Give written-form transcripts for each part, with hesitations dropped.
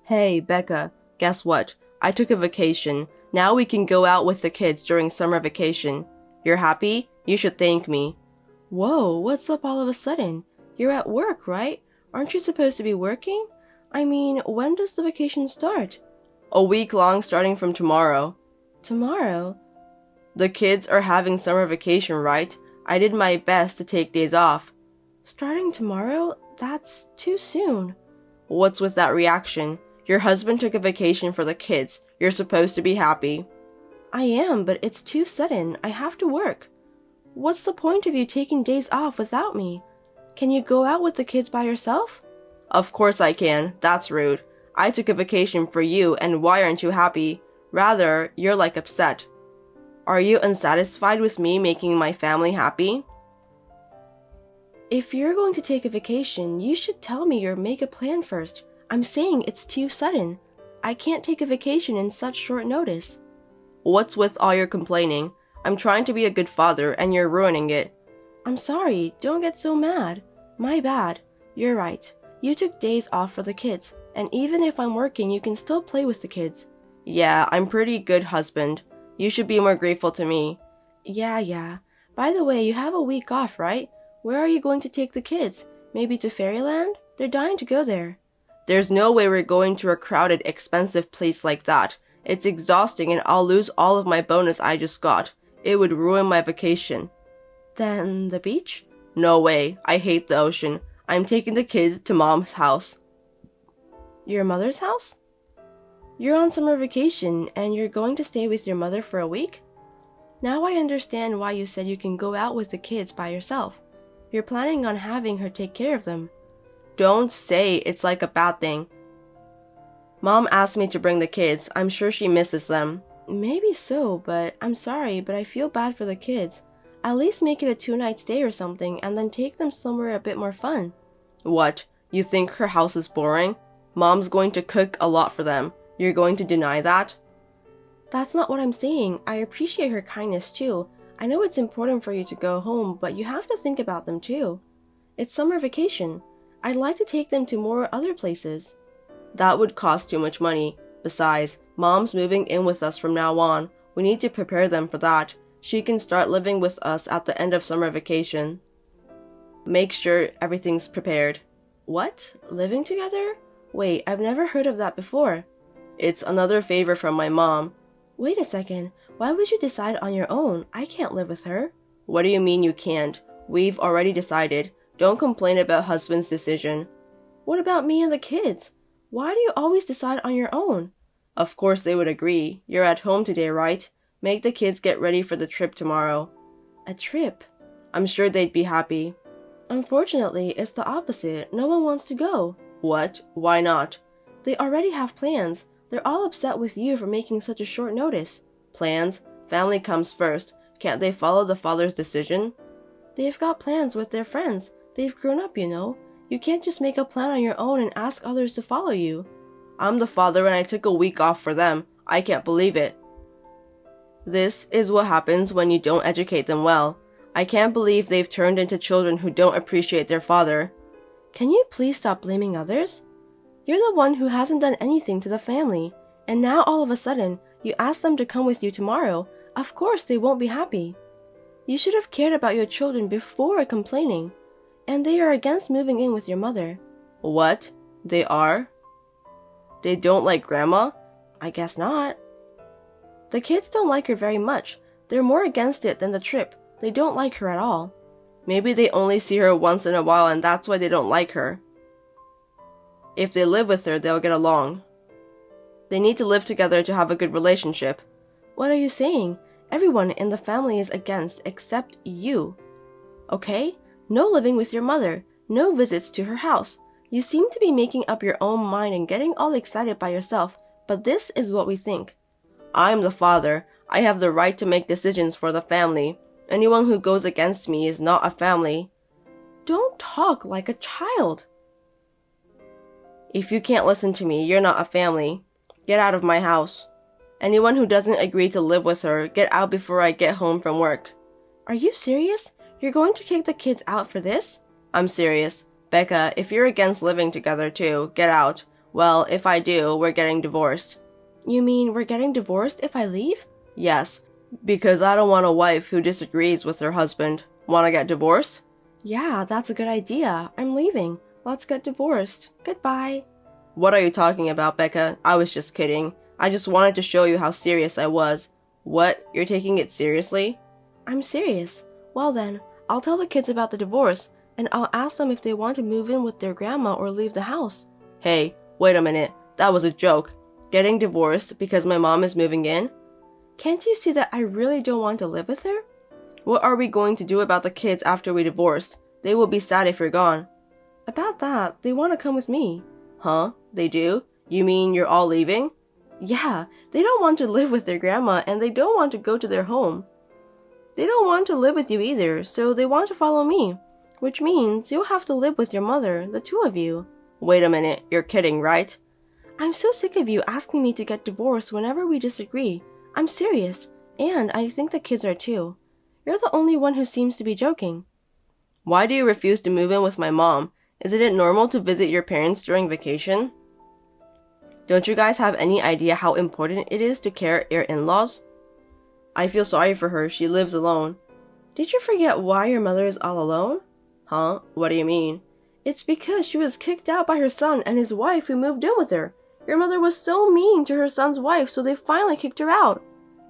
Hey, Becca, guess what? I took a vacation. Now we can go out with the kids during summer vacation. You're happy? You should thank me. Whoa, what's up all of a sudden? You're at work, right? Aren't you supposed to be working? I mean, when does the vacation start? A week long starting from tomorrow. Tomorrow? The kids are having summer vacation, right? I did my best to take days off. Starting tomorrow? That's too soon. What's with that reaction? Your husband took a vacation for the kids. You're supposed to be happy. I am, but it's too sudden. I have to work. What's the point of you taking days off without me? Can you go out with the kids by yourself? Of course I can. That's rude. I took a vacation for you, and why aren't you happy? Rather, you're like upset. Are you unsatisfied with me making my family happy? If you're going to take a vacation, you should tell me or make a plan first. I'm saying it's too sudden. I can't take a vacation in such short notice. What's with all your complaining? I'm trying to be a good father and you're ruining it. I'm sorry, don't get so mad. My bad. You're right. You took days off for the kids, and even if I'm working, you can still play with the kids. Yeah, I'm pretty good husband. You should be more grateful to me. Yeah. By the way, you have a week off, right? Where are you going to take the kids? Maybe to Fairyland? They're dying to go there. There's no way we're going to a crowded, expensive place like that. It's exhausting and I'll lose all of my bonus I just got. It would ruin my vacation. Then the beach? No way. I hate the ocean. I'm taking the kids to Mom's house. Your mother's house? You're on summer vacation and you're going to stay with your mother for a week? Now I understand why you said you can go out with the kids by yourself. You're planning on having her take care of them. Don't say it's like a bad thing. Mom asked me to bring the kids. I'm sure she misses them. Maybe so, but I'm sorry, but I feel bad for the kids. At least make it a 2-night stay or something and then take them somewhere a bit more fun. What? You think her house is boring? Mom's going to cook a lot for them. You're going to deny that? That's not what I'm saying. I appreciate her kindness too. I know it's important for you to go home, but you have to think about them too. It's summer vacation. I'd like to take them to more other places. That would cost too much money. Besides, Mom's moving in with us from now on. We need to prepare them for that. She can start living with us at the end of summer vacation. Make sure everything's prepared. What? Living together? Wait, I've never heard of that before. It's another favor from my mom. Wait a second. Why would you decide on your own? I can't live with her. What do you mean you can't? We've already decided. Don't complain about husband's decision. What about me and the kids? Why do you always decide on your own? Of course they would agree. You're at home today, right? Make the kids get ready for the trip tomorrow. A trip? I'm sure they'd be happy. Unfortunately, it's the opposite. No one wants to go. What? Why not? They already have plans. They're all upset with you for making such a short notice. Plans? Family comes first. Can't they follow the father's decision? They've got plans with their friends. They've grown up, you know. You can't just make a plan on your own and ask others to follow you. I'm the father and I took a week off for them. I can't believe it. This is what happens when you don't educate them well. I can't believe they've turned into children who don't appreciate their father. Can you please stop blaming others? You're the one who hasn't done anything to the family. And now all of a sudden, you ask them to come with you tomorrow. Of course they won't be happy. You should have cared about your children before complaining. And they are against moving in with your mother. What? They are? They don't like Grandma? I guess not. The kids don't like her very much. They're more against it than the trip. They don't like her at all. Maybe they only see her once in a while and that's why they don't like her. If they live with her, they'll get along. They need to live together to have a good relationship. What are you saying? Everyone in the family is against except you. Okay? No living with your mother. No visits to her house. You seem to be making up your own mind and getting all excited by yourself, but this is what we think. I'm the father. I have the right to make decisions for the family. Anyone who goes against me is not a family. Don't talk like a child. If you can't listen to me, you're not a family. Get out of my house. Anyone who doesn't agree to live with her, get out before I get home from work. Are you serious? You're going to kick the kids out for this? I'm serious. Becca, if you're against living together too, get out. Well, if I do, we're getting divorced. You mean we're getting divorced if I leave? Yes, because I don't want a wife who disagrees with her husband. Want to get divorced? Yeah, that's a good idea. I'm leaving. Let's get divorced. Goodbye. What are you talking about, Becca? I was just kidding. I just wanted to show you how serious I was. What? You're taking it seriously? I'm serious. Well then, I'll tell the kids about the divorce, and I'll ask them if they want to move in with their grandma or leave the house. Hey, wait a minute. That was a joke. Getting divorced because my mom is moving in? Can't you see that I really don't want to live with her? What are we going to do about the kids after we divorce? They will be sad if you're gone. About that, they want to come with me. Huh? They do? You mean you're all leaving? Yeah, they don't want to live with their grandma and they don't want to go to their home. They don't want to live with you either, so they want to follow me. Which means you'll have to live with your mother, the two of you. Wait a minute, you're kidding, right? I'm so sick of you asking me to get divorced whenever we disagree. I'm serious, and I think the kids are too. You're the only one who seems to be joking. Why do you refuse to move in with my mom? Isn't it normal to visit your parents during vacation? Don't you guys have any idea how important it is to care your in-laws? I feel sorry for her. She lives alone. Did you forget why your mother is all alone? Huh? What do you mean? It's because she was kicked out by her son and his wife who moved in with her. Your mother was so mean to her son's wife, so they finally kicked her out.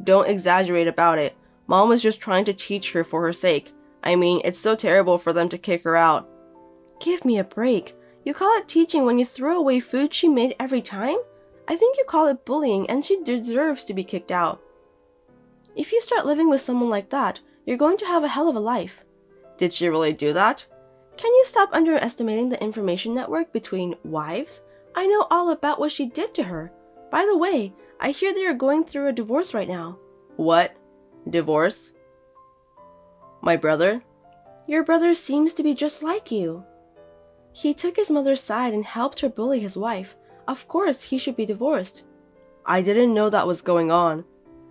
Don't exaggerate about it. Mom was just trying to teach her for her sake. I mean, it's so terrible for them to kick her out. Give me a break. You call it teaching when you throw away food she made every time? I think you call it bullying, and she deserves to be kicked out. If you start living with someone like that, you're going to have a hell of a life. Did she really do that? Can you stop underestimating the information network between wives? I know all about what she did to her. By the way, I hear they are going through a divorce right now. What? Divorce? My brother? Your brother seems to be just like you. He took his mother's side and helped her bully his wife. Of course, he should be divorced. I didn't know that was going on.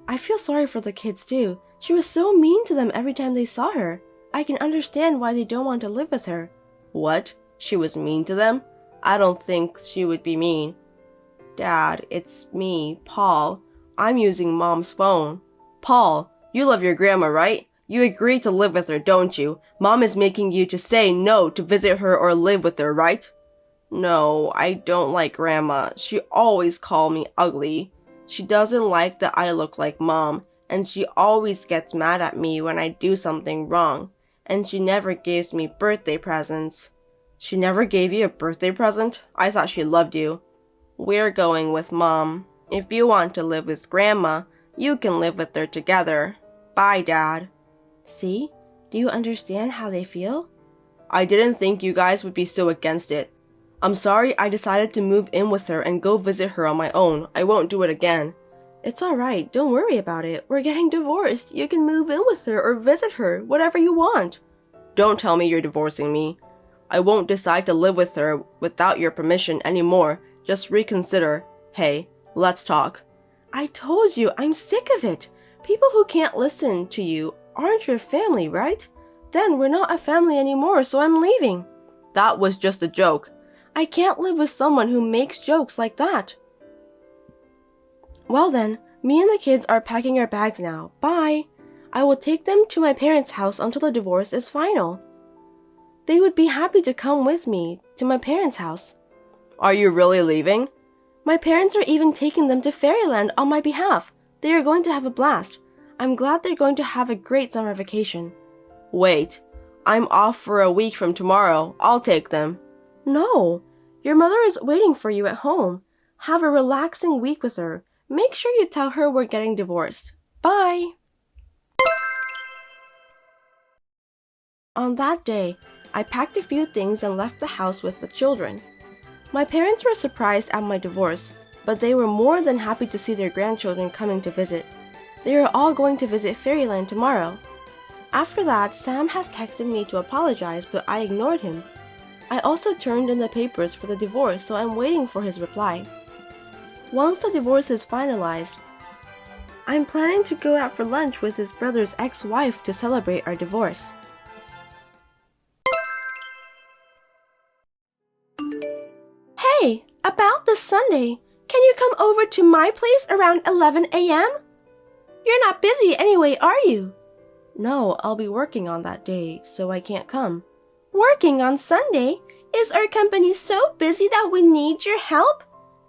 I feel sorry for the kids too. She was so mean to them every time they saw her. I can understand why they don't want to live with her. What? She was mean to them? I don't think she would be mean. Dad, it's me, Paul. I'm using Mom's phone. Paul, you love your grandma, right? You agreed to live with her, don't you? Mom is making you to say no to visit her or live with her, right? No, I don't like Grandma. She always calls me ugly. She doesn't like that I look like Mom, and she always gets mad at me when I do something wrong, and she never gives me birthday presents. She never gave you a birthday present? I thought she loved you. We're going with Mom. If you want to live with Grandma, you can live with her together. Bye, Dad. See? Do you understand how they feel? I didn't think you guys would be so against it. I'm sorry I decided to move in with her and go visit her on my own. I won't do it again. It's alright, don't worry about it. We're getting divorced. You can move in with her or visit her, whatever you want. Don't tell me you're divorcing me. I won't decide to live with her without your permission anymore. Just reconsider. Hey, let's talk. I told you, I'm sick of it. People who can't listen to you aren't your family, right? Then we're not a family anymore, so I'm leaving. That was just a joke. I can't live with someone who makes jokes like that. Well then, me and the kids are packing our bags now. Bye. I will take them to my parents' house until the divorce is final. They would be happy to come with me to my parents' house. Are you really leaving? My parents are even taking them to Fairyland on my behalf. They are going to have a blast. I'm glad they're going to have a great summer vacation. Wait, I'm off for a week from tomorrow. I'll take them. No, your mother is waiting for you at home. Have a relaxing week with her. Make sure you tell her we're getting divorced. Bye! On that day, I packed a few things and left the house with the children. My parents were surprised at my divorce, but they were more than happy to see their grandchildren coming to visit. They are all going to visit Fairyland tomorrow. After that, Sam has texted me to apologize, but I ignored him. I also turned in the papers for the divorce, so I'm waiting for his reply. Once the divorce is finalized, I'm planning to go out for lunch with his brother's ex-wife to celebrate our divorce. Hey, About this Sunday, can you come over to my place around 11 a.m.? You're not busy anyway, are you? No, I'll be working on that day, so I can't come. Working on Sunday? Is our company so busy that we need your help?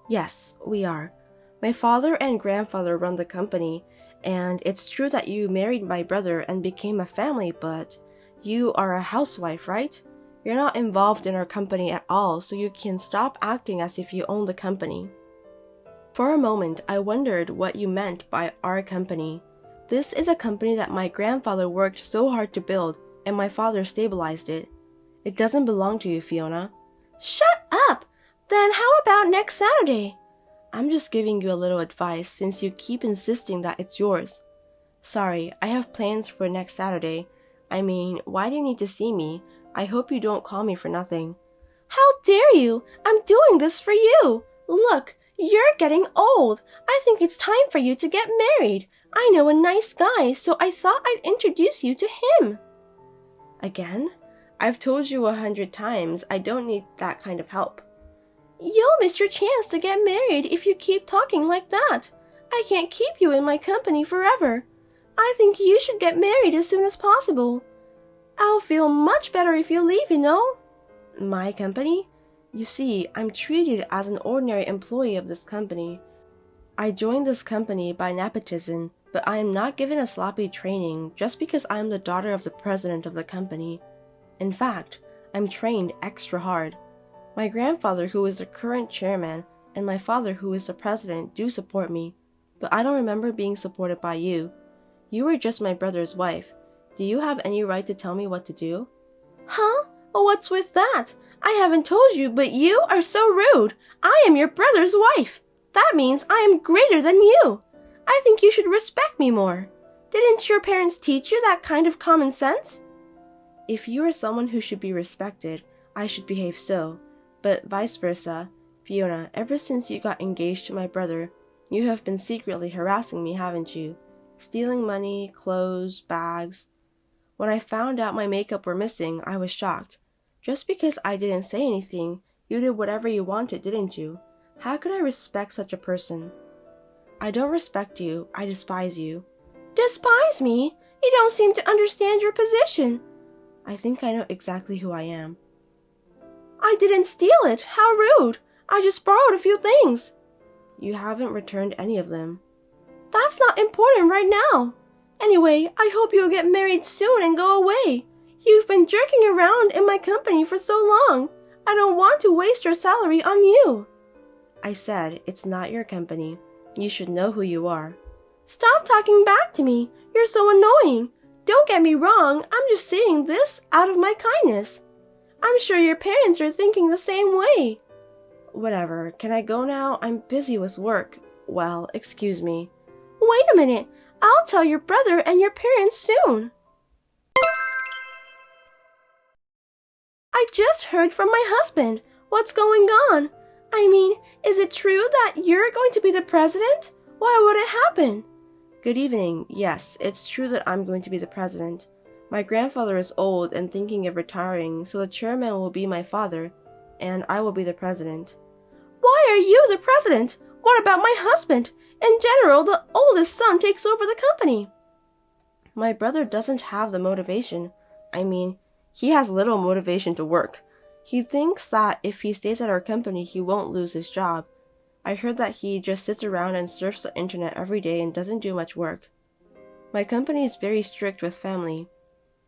Yes, we are. My father and grandfather run the company, and it's true that you married my brother and became a family, but you are a housewife, right? You're not involved in our company at all, so you can stop acting as if you own the company. For a moment, I wondered what you meant by our company. This is a company that my grandfather worked so hard to build, and my father stabilized it. It doesn't belong to you, Fiona. Shut up! Then how about next Saturday? I'm just giving you a little advice since you keep insisting that it's yours. Sorry, I have plans for next Saturday. I mean, why do you need to see me? I hope you don't call me for nothing. How dare you? I'm doing this for you. Look, you're getting old. I think it's time for you to get married. I know a nice guy, so I thought I'd introduce you to him. Again? I've told you 100 times I don't need that kind of help. You'll miss your chance to get married if you keep talking like that. I can't keep you in my company forever. I think you should get married as soon as possible. I'll feel much better if you leave, you know. My company? You see, I'm treated as an ordinary employee of this company. I joined this company by nepotism, but I am not given a sloppy training just because I am the daughter of the president of the company. In fact, I'm trained extra hard. My grandfather, who is the current chairman, and my father, who is the president, do support me, but I don't remember being supported by you. You were just my brother's wife. Do you have any right to tell me what to do? Huh? What's with that? I haven't told you, but you are so rude. I am your brother's wife. That means I am greater than you. I think you should respect me more. Didn't your parents teach you that kind of common sense? If you are someone who should be respected, I should behave so. But vice versa. Fiona, ever since you got engaged to my brother, you have been secretly harassing me, haven't you? Stealing money, clothes, bags. When I found out my makeup were missing, I was shocked. Just because I didn't say anything, you did whatever you wanted, didn't you? How could I respect such a person? I don't respect you, I despise you. Despise me? You don't seem to understand your position. I think I know exactly who I am. I didn't steal it. How rude. I just borrowed a few things. You haven't returned any of them. That's not important right now. Anyway, I hope you'll get married soon and go away. You've been jerking around in my company for so long. I don't want to waste your salary on you. I said, it's not your company. You should know who you are. Stop talking back to me. You're so annoying. Don't get me wrong, I'm just saying this out of my kindness. I'm sure your parents are thinking the same way. Whatever, can I go now? I'm busy with work. Well, excuse me. Wait a minute, I'll tell your brother and your parents soon. I just heard from my husband. What's going on? I mean, is it true that you're going to be the president? Why would it happen? Good evening. Yes, it's true that I'm going to be the president. My grandfather is old and thinking of retiring, so the chairman will be my father, and I will be the president. Why are you the president? What about my husband? In general, the oldest son takes over the company. My brother doesn't have the motivation. I mean, he has little motivation to work. He thinks that if he stays at our company, he won't lose his job. I heard that he just sits around and surfs the internet every day and doesn't do much work. My company is very strict with family.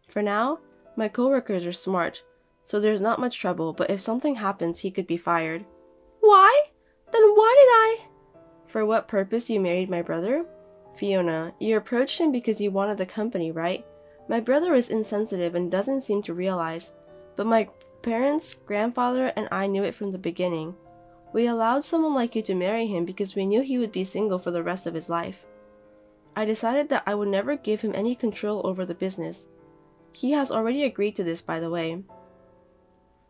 For now, my coworkers are smart, so there's not much trouble, but if something happens, he could be fired. Why? Then why did I? For what purpose you married my brother? Fiona, you approached him because you wanted the company, right? My brother is insensitive and doesn't seem to realize, but my parents, grandfather, and I knew it from the beginning. We allowed someone like you to marry him because we knew he would be single for the rest of his life. I decided that I would never give him any control over the business. He has already agreed to this, by the way.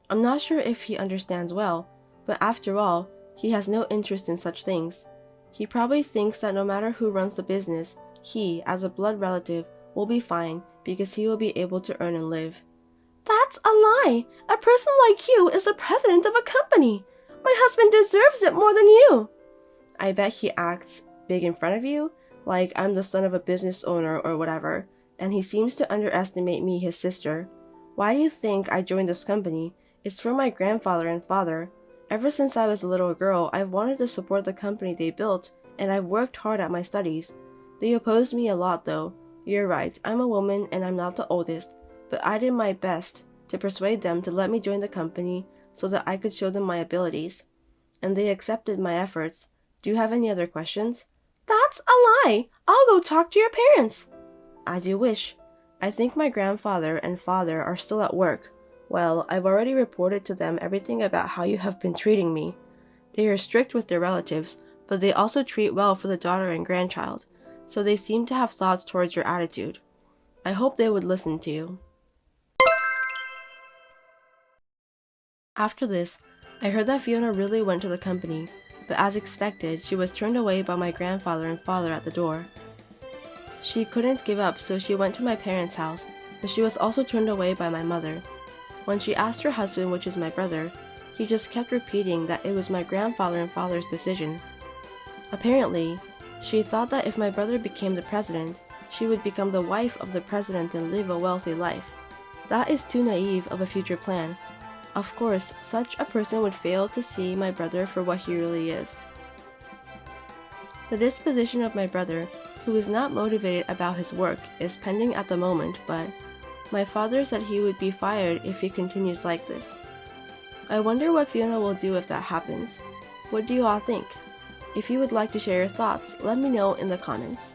I'm not sure if he understands well, but after all, he has no interest in such things. He probably thinks that no matter who runs the business, he, as a blood relative, will be fine because he will be able to earn and live. That's a lie! A person like you is the president of a company. My husband deserves it more than you. I bet he acts big in front of you, like I'm the son of a business owner or whatever, and he seems to underestimate me, his sister. Why do you think I joined this company? It's for my grandfather and father. Ever since I was a little girl, I've wanted to support the company they built, and I've worked hard at my studies. They opposed me a lot though. You're right, I'm a woman and I'm not the oldest, but I did my best to persuade them to let me join the company so that I could show them my abilities. And they accepted my efforts. Do you have any other questions? That's a lie! I'll go talk to your parents! As you wish. I think my grandfather and father are still at work. Well, I've already reported to them everything about how you have been treating me. They are strict with their relatives, but they also treat well for the daughter and grandchild, so they seem to have thoughts towards your attitude. I hope they would listen to you. After this, I heard that Fiona really went to the company, but as expected, she was turned away by my grandfather and father at the door. She couldn't give up, so she went to my parents' house, but she was also turned away by my mother. When she asked her husband, which is my brother, he just kept repeating that it was my grandfather and father's decision. Apparently, she thought that if my brother became the president, she would become the wife of the president and live a wealthy life. That is too naive of a future plan. Of course, such a person would fail to see my brother for what he really is. The disposition of my brother, who is not motivated about his work, is pending at the moment, but my father said he would be fired if he continues like this. I wonder what Fiona will do if that happens. What do you all think? If you would like to share your thoughts, let me know in the comments.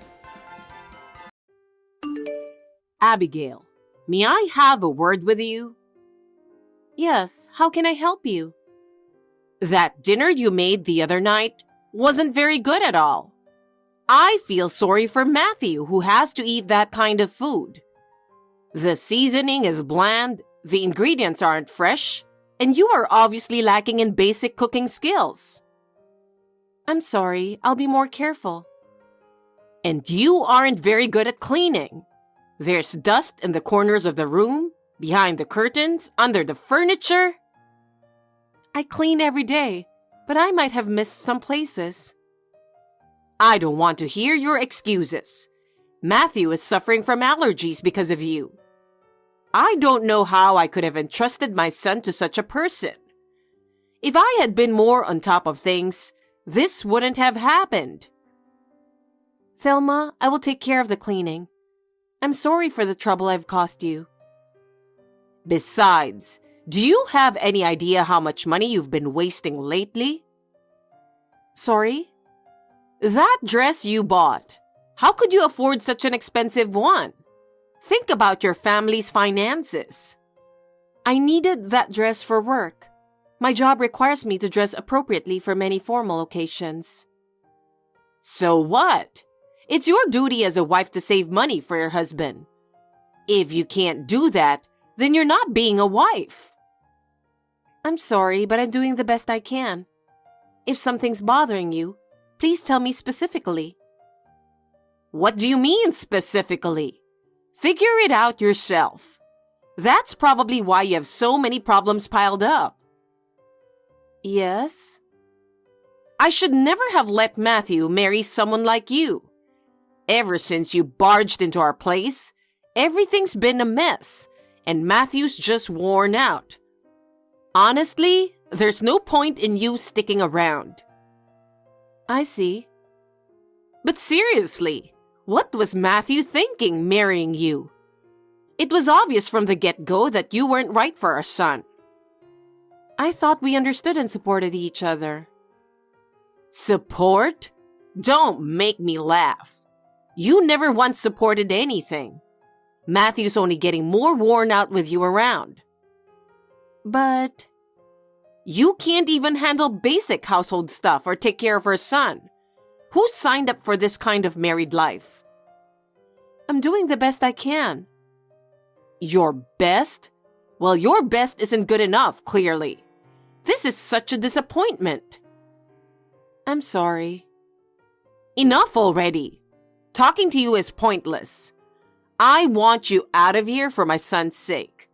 Abigail, may I have a word with you? Yes, how can I help you? That dinner you made the other night wasn't very good at all. I feel sorry for Matthew, who has to eat that kind of food. The seasoning is bland, the ingredients aren't fresh, and you are obviously lacking in basic cooking skills. I'm sorry, I'll be more careful. And you aren't very good at cleaning. There's dust in the corners of the room, behind the curtains, under the furniture. I clean every day, but I might have missed some places. I don't want to hear your excuses. Matthew is suffering from allergies because of you. I don't know how I could have entrusted my son to such a person. If I had been more on top of things, this wouldn't have happened. Thelma, I will take care of the cleaning. I'm sorry for the trouble I've caused you. Besides, do you have any idea how much money you've been wasting lately? Sorry? That dress you bought. How could you afford such an expensive one? Think about your family's finances. I needed that dress for work. My job requires me to dress appropriately for many formal occasions. So what? It's your duty as a wife to save money for your husband. If you can't do that, then you're not being a wife. I'm sorry, but I'm doing the best I can. If something's bothering you, please tell me specifically. What do you mean specifically? Figure it out yourself. That's probably why you have so many problems piled up. Yes? I should never have let Matthew marry someone like you. Ever since you barged into our place, everything's been a mess, and Matthew's just worn out. Honestly, there's no point in you sticking around. I see. But seriously, what was Matthew thinking marrying you? It was obvious from the get-go that you weren't right for our son. I thought we understood and supported each other. Support? Don't make me laugh. You never once supported anything. Matthew's only getting more worn out with you around. But you can't even handle basic household stuff or take care of her son. Who signed up for this kind of married life? I'm doing the best I can. Your best? Well, your best isn't good enough, clearly. This is such a disappointment. I'm sorry. Enough already. Talking to you is pointless. I want you out of here for my son's sake.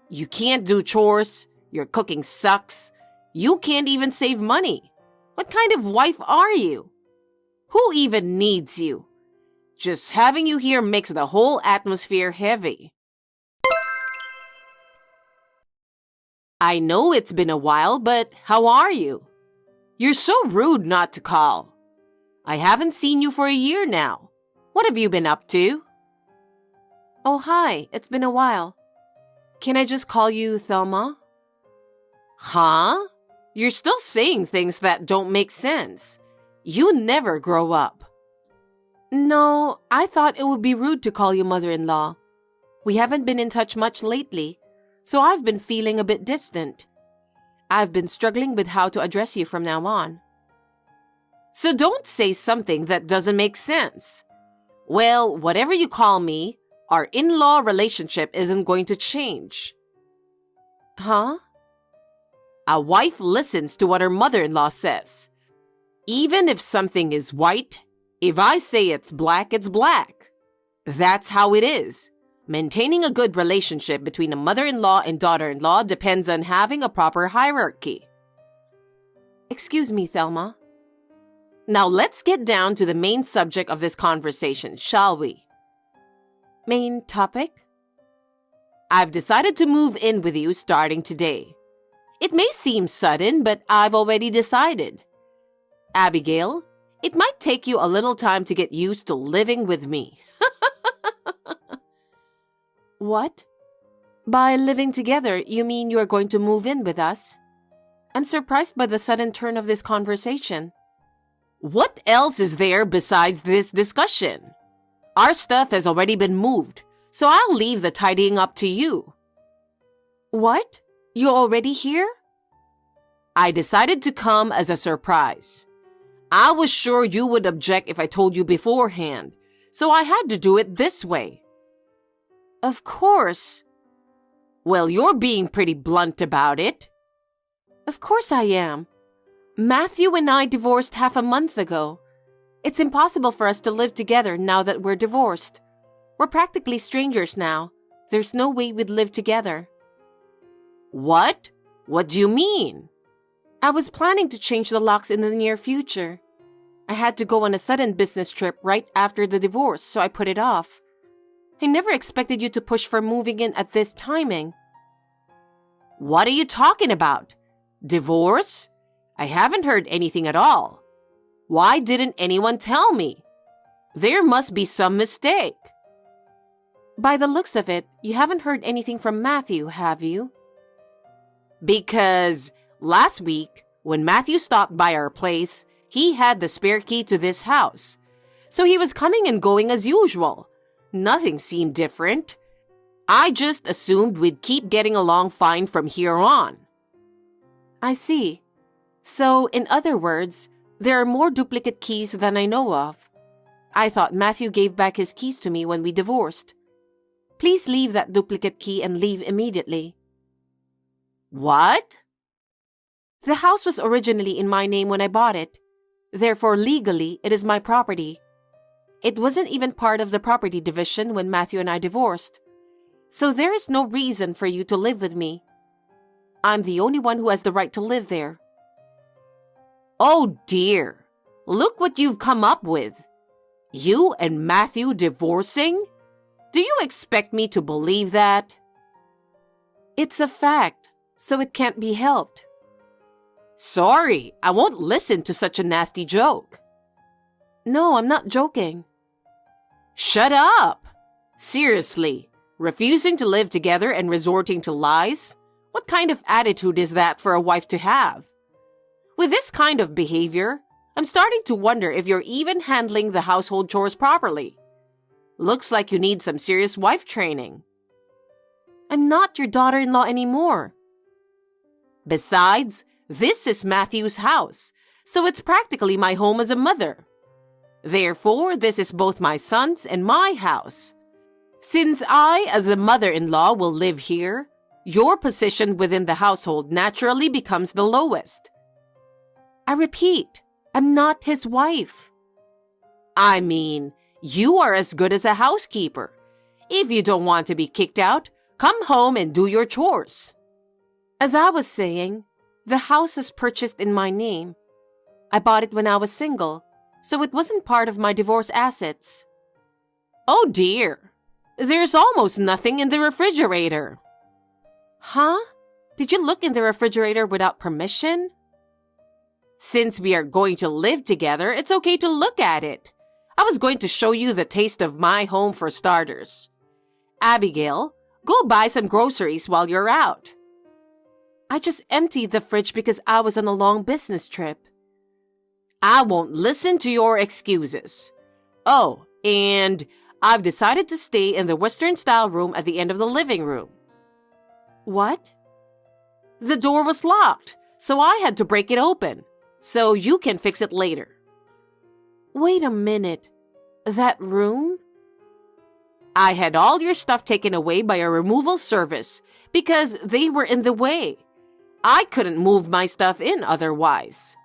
You can't do chores, your cooking sucks, You can't even save money. What kind of wife are you? Who even needs you? Just having you here makes the whole atmosphere heavy. I know it's been a while, but how are you? You're so rude not to call. I haven't seen you for a year now. What have you been up to? Oh, hi. It's been a while. Can I just call you Thelma? Huh? You're still saying things that don't make sense. You never grow up. No, I thought it would be rude to call you mother-in-law. We haven't been in touch much lately, so I've been feeling a bit distant. I've been struggling with how to address you from now on. So don't say something that doesn't make sense. Well, whatever you call me, our in-law relationship isn't going to change. Huh? A wife listens to what her mother-in-law says. Even if something is white, if I say it's black, it's black. That's how it is. Maintaining a good relationship between a mother-in-law and daughter-in-law depends on having a proper hierarchy. Excuse me, Thelma. Now let's get down to the main subject of this conversation, shall we? Main topic? I've decided to move in with you starting today. It may seem sudden, but I've already decided. Abigail, it might take you a little time to get used to living with me. What? By living together, you mean you are going to move in with us? I'm surprised by the sudden turn of this conversation. What else is there besides this discussion? Our stuff has already been moved, so I'll leave the tidying up to you. What? You're already here? I decided to come as a surprise. I was sure you would object if I told you beforehand, so I had to do it this way. Of course. Well, you're being pretty blunt about it. Of course I am. Matthew and I divorced half a month ago. It's impossible for us to live together now that we're divorced. We're practically strangers now. There's no way we'd live together. What? What do you mean? I was planning to change the locks in the near future. I had to go on a sudden business trip right after the divorce, so I put it off. I never expected you to push for moving in at this timing. What are you talking about? Divorce? I haven't heard anything at all. Why didn't anyone tell me? There must be some mistake. By the looks of it, you haven't heard anything from Matthew, have you? Because last week, when Matthew stopped by our place, he had the spare key to this house. So he was coming and going as usual. Nothing seemed different. I just assumed we'd keep getting along fine from here on. I see. So, in other words, there are more duplicate keys than I know of. I thought Matthew gave back his keys to me when we divorced. Please leave that duplicate key and leave immediately. What? The house was originally in my name when I bought it. Therefore, legally, it is my property. It wasn't even part of the property division when Matthew and I divorced. So there is no reason for you to live with me. I'm the only one who has the right to live there. Oh dear, look what you've come up with. You and Matthew divorcing? Do you expect me to believe that? It's a fact, so it can't be helped. Sorry, I won't listen to such a nasty joke. No, I'm not joking. Shut up! Seriously, refusing to live together and resorting to lies? What kind of attitude is that for a wife to have? With this kind of behavior, I'm starting to wonder if you're even handling the household chores properly. Looks like you need some serious wife training. I'm not your daughter-in-law anymore. Besides, this is Matthew's house, so it's practically my home as a mother. Therefore, this is both my son's and my house. Since I, as the mother-in-law, will live here, your position within the household naturally becomes the lowest. I repeat, I'm not his wife. I mean, you are as good as a housekeeper. If you don't want to be kicked out, come home and do your chores. As I was saying, The house is purchased in my name. I bought it when I was single, so it wasn't part of my divorce assets. Oh dear, there's almost nothing in the refrigerator. Huh? Did you look in the refrigerator without permission? Since we are going to live together, it's okay to look at it. I was going to show you the taste of my home for starters. Abigail, go buy some groceries while you're out. I just emptied the fridge because I was on a long business trip. I won't listen to your excuses. Oh, and I've decided to stay in the Western-style room at the end of the living room. What? The door was locked, so I had to break it open. So you can fix it later. Wait a minute. That room? I had all your stuff taken away by a removal service because they were in the way. I couldn't move my stuff in otherwise.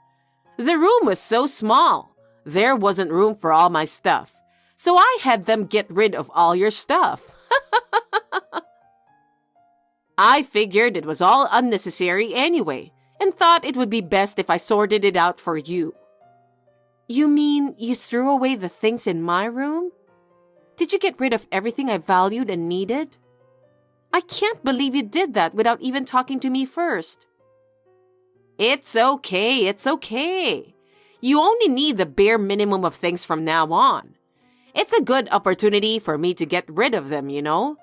The room was so small, there wasn't room for all my stuff, so I had them get rid of all your stuff. I figured it was all unnecessary anyway, and thought it would be best if I sorted it out for you. You mean you threw away the things in my room? Did you get rid of everything I valued and needed? I can't believe you did that without even talking to me first. It's okay, it's okay. You only need the bare minimum of things from now on. It's a good opportunity for me to get rid of them, you know?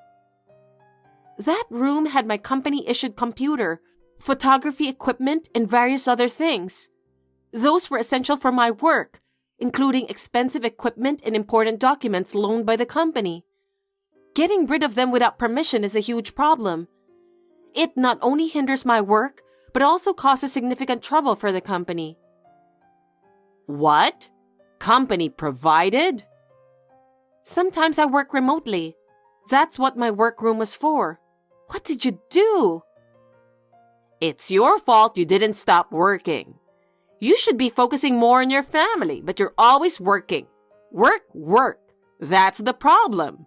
That room had my company-issued computer, photography equipment, and various other things. Those were essential for my work, including expensive equipment and important documents loaned by the company. Getting rid of them without permission is a huge problem. It not only hinders my work, but also causes significant trouble for the company. What? Company provided? Sometimes I work remotely. That's what my workroom was for. What did you do? It's your fault you didn't stop working. You should be focusing more on your family, but you're always working. Work, work. That's the problem.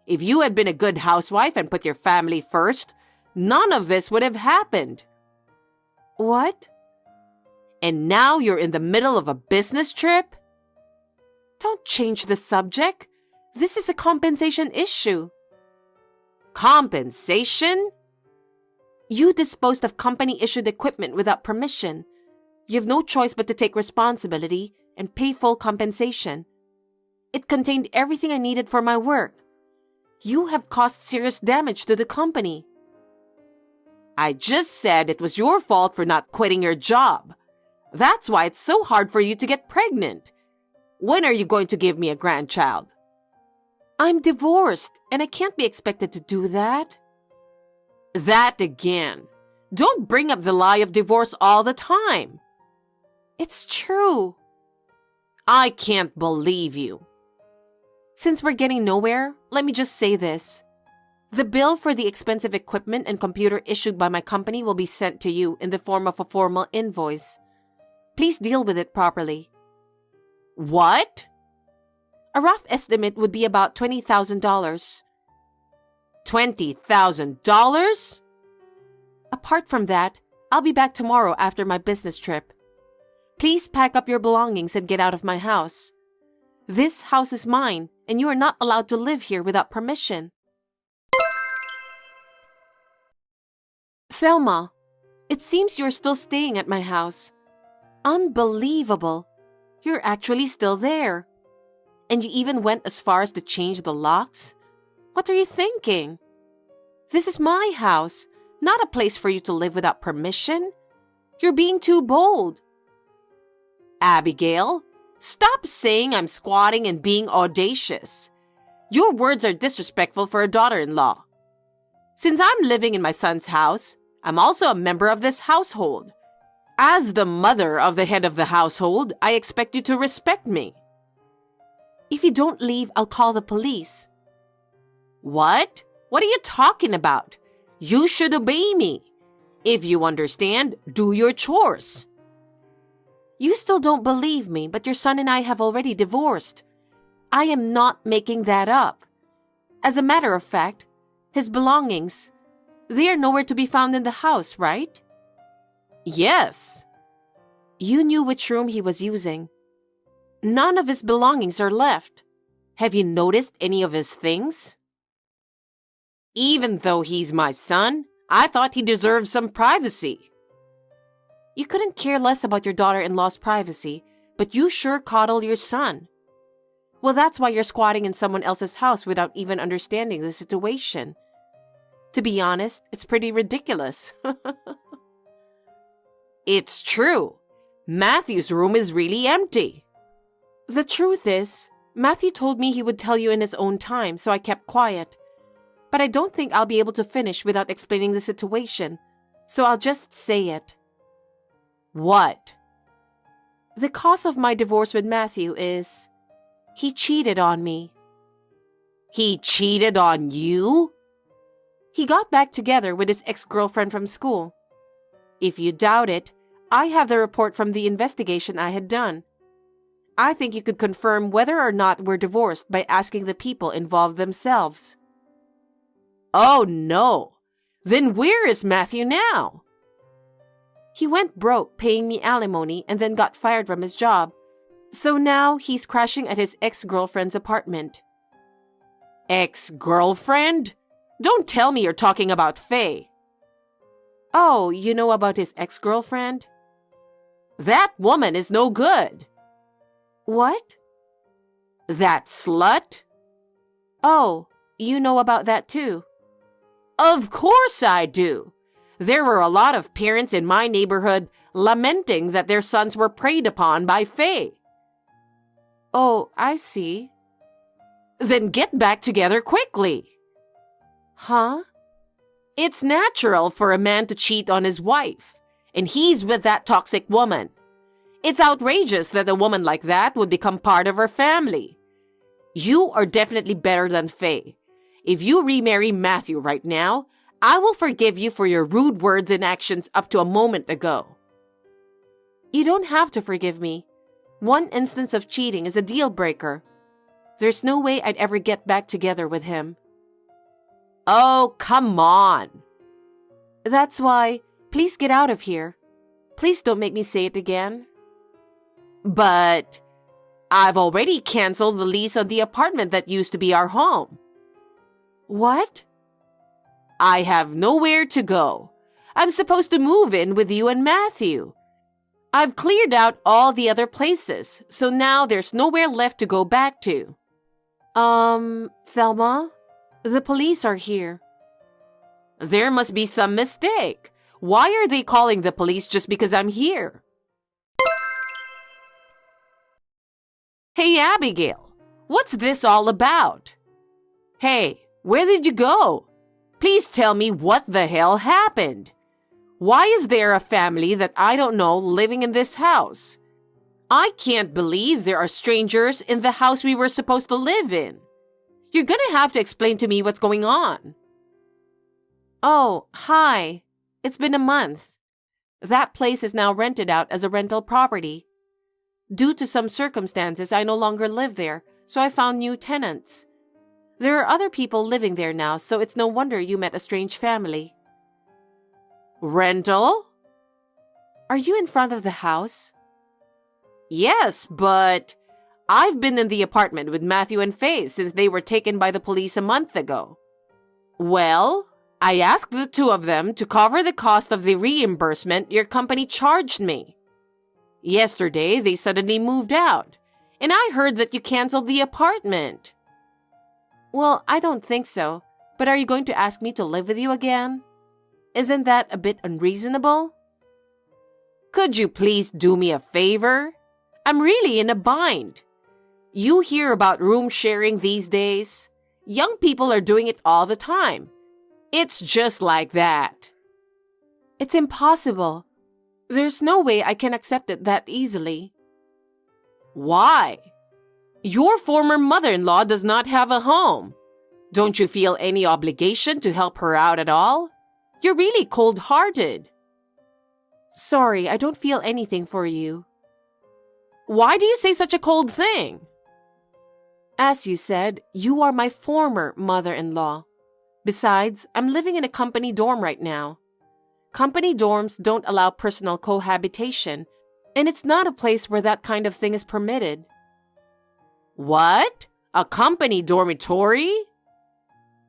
If you had been a good housewife and put your family first, none of this would have happened. What? And now you're in the middle of a business trip? Don't change the subject. This is a compensation issue. Compensation? You disposed of company-issued equipment without permission. You have no choice but to take responsibility and pay full compensation. It contained everything I needed for my work. You have caused serious damage to the company. I just said it was your fault for not quitting your job. That's why it's so hard for you to get pregnant. When are you going to give me a grandchild? I'm divorced, and I can't be expected to do that. That again. Don't bring up the lie of divorce all the time. It's true. I can't believe you. Since we're getting nowhere, let me just say this. The bill for the expensive equipment and computer issued by my company will be sent to you in the form of a formal invoice. Please deal with it properly. What? A rough estimate would be about $20,000. $20,000? Apart from that, I'll be back tomorrow after my business trip. Please pack up your belongings and get out of my house. This house is mine, and you are not allowed to live here without permission. Thelma, it seems you're still staying at my house. Unbelievable. You're actually still there. And you even went as far as to change the locks? What are you thinking? This is my house, not a place for you to live without permission. You're being too bold. Abigail, stop saying I'm squatting and being audacious. Your words are disrespectful for a daughter-in-law. Since I'm living in my son's house, I'm also a member of this household. As the mother of the head of the household, I expect you to respect me. If you don't leave, I'll call the police. What? What are you talking about? You should obey me. If you understand, do your chores. You still don't believe me, but your son and I have already divorced. I am not making that up. As a matter of fact, his belongings, they are nowhere to be found in the house, right? Yes. You knew which room he was using. None of his belongings are left. Have you noticed any of his things? Even though he's my son, I thought he deserved some privacy. You couldn't care less about your daughter-in-law's privacy, but you sure coddle your son. Well, that's why you're squatting in someone else's house without even understanding the situation. To be honest, it's pretty ridiculous. It's true. Matthew's room is really empty. The truth is, Matthew told me he would tell you in his own time, so I kept quiet. But I don't think I'll be able to finish without explaining the situation, so I'll just say it. What? The cause of my divorce with Matthew is he cheated on me. He cheated on you? He got back together with his ex-girlfriend from school. If you doubt it, I have the report from the investigation I had done. I think you could confirm whether or not we're divorced by asking the people involved themselves. Oh no! Then where is Matthew now? He went broke paying me alimony and then got fired from his job. So now he's crashing at his ex-girlfriend's apartment. Ex-girlfriend? Don't tell me you're talking about Faye. Oh, you know about his ex-girlfriend? That woman is no good. What? That slut? Oh, you know about that too. Of course I do. There were a lot of parents in my neighborhood lamenting that their sons were preyed upon by Faye. Oh, I see. Then get back together quickly. Huh? It's natural for a man to cheat on his wife, and he's with that toxic woman. It's outrageous that a woman like that would become part of her family. You are definitely better than Faye. If you remarry Matthew right now, I will forgive you for your rude words and actions up to a moment ago. You don't have to forgive me. One instance of cheating is a deal breaker. There's no way I'd ever get back together with him. Oh, come on. That's why, please get out of here. Please don't make me say it again. But I've already canceled the lease on the apartment that used to be our home. What? I have nowhere to go. I'm supposed to move in with you and Matthew. I've cleared out all the other places, so now there's nowhere left to go back to. Thelma? The police are here. There must be some mistake. Why are they calling the police just because I'm here? Hey, Abigail, what's this all about? Hey, where did you go? Please tell me what the hell happened. Why is there a family that I don't know living in this house? I can't believe there are strangers in the house we were supposed to live in. You're gonna have to explain to me what's going on. Oh, hi. It's been a month. That place is now rented out as a rental property. Due to some circumstances, I no longer live there, so I found new tenants. There are other people living there now, so it's no wonder you met a strange family. Rental? Are you in front of the house? Yes, but I've been in the apartment with Matthew and Faye since they were taken by the police a month ago. Well, I asked the two of them to cover the cost of the reimbursement your company charged me. Yesterday, they suddenly moved out, and I heard that you canceled the apartment. Well, I don't think so, but are you going to ask me to live with you again? Isn't that a bit unreasonable? Could you please do me a favor? I'm really in a bind. You hear about room sharing these days? Young people are doing it all the time. It's just like that. It's impossible. There's no way I can accept it that easily. Why? Your former mother-in-law does not have a home. Don't you feel any obligation to help her out at all? You're really cold-hearted. Sorry, I don't feel anything for you. Why do you say such a cold thing? As you said, you are my former mother-in-law. Besides, I'm living in a company dorm right now. Company dorms don't allow personal cohabitation, and it's not a place where that kind of thing is permitted. What? A company dormitory?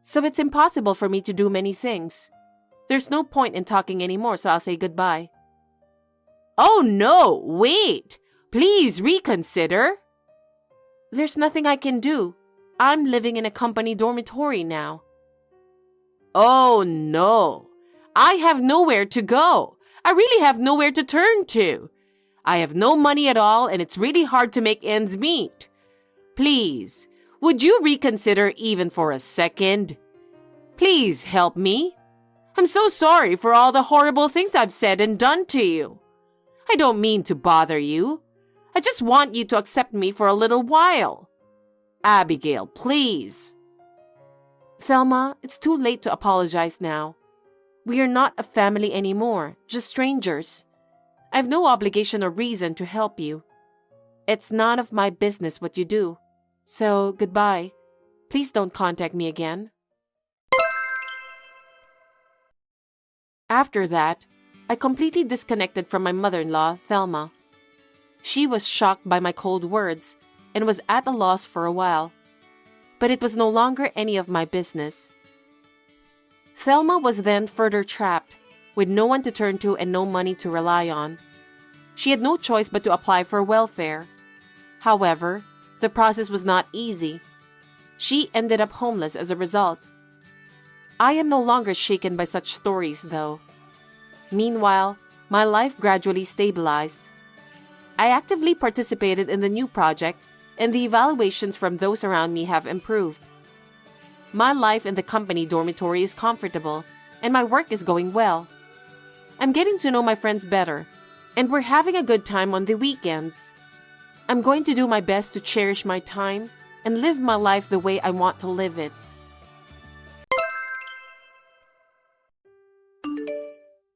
So it's impossible for me to do many things. There's no point in talking anymore, so I'll say goodbye. Oh no, wait! Please reconsider! There's nothing I can do. I'm living in a company dormitory now. Oh no! I have nowhere to go. I really have nowhere to turn to. I have no money at all, and it's really hard to make ends meet. Please, would you reconsider even for a second? Please help me. I'm so sorry for all the horrible things I've said and done to you. I don't mean to bother you. I just want you to accept me for a little while. Abigail, please. Thelma, it's too late to apologize now. We are not a family anymore, just strangers. I have no obligation or reason to help you. It's none of my business what you do. So, goodbye. Please don't contact me again. After that, I completely disconnected from my mother-in-law, Thelma. She was shocked by my cold words and was at a loss for a while. But it was no longer any of my business. Thelma was then further trapped, with no one to turn to and no money to rely on. She had no choice but to apply for welfare. However, the process was not easy. She ended up homeless as a result. I am no longer shaken by such stories, though. Meanwhile, my life gradually stabilized. I actively participated in the new project, and the evaluations from those around me have improved. My life in the company dormitory is comfortable, and my work is going well. I'm getting to know my friends better, and we're having a good time on the weekends. I'm going to do my best to cherish my time and live my life the way I want to live it.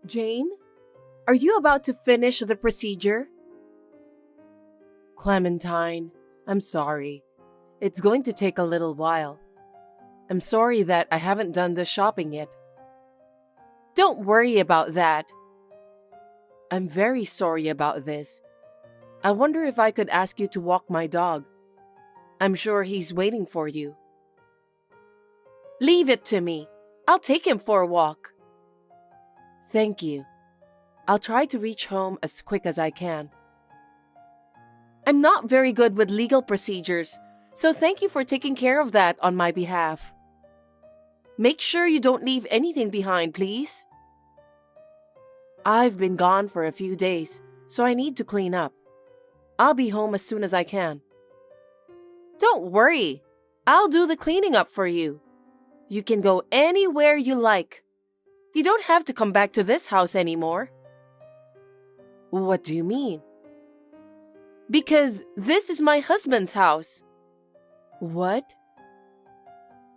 Jane, are you about to finish the procedure? Clementine, I'm sorry. It's going to take a little while. I'm sorry that I haven't done the shopping yet. Don't worry about that. I'm very sorry about this. I wonder if I could ask you to walk my dog. I'm sure he's waiting for you. Leave it to me. I'll take him for a walk. Thank you. I'll try to reach home as quick as I can. I'm not very good with legal procedures, so thank you for taking care of that on my behalf. Make sure you don't leave anything behind, please. I've been gone for a few days, so I need to clean up. I'll be home as soon as I can. Don't worry. I'll do the cleaning up for you. You can go anywhere you like. You don't have to come back to this house anymore. What do you mean? Because this is my husband's house. What?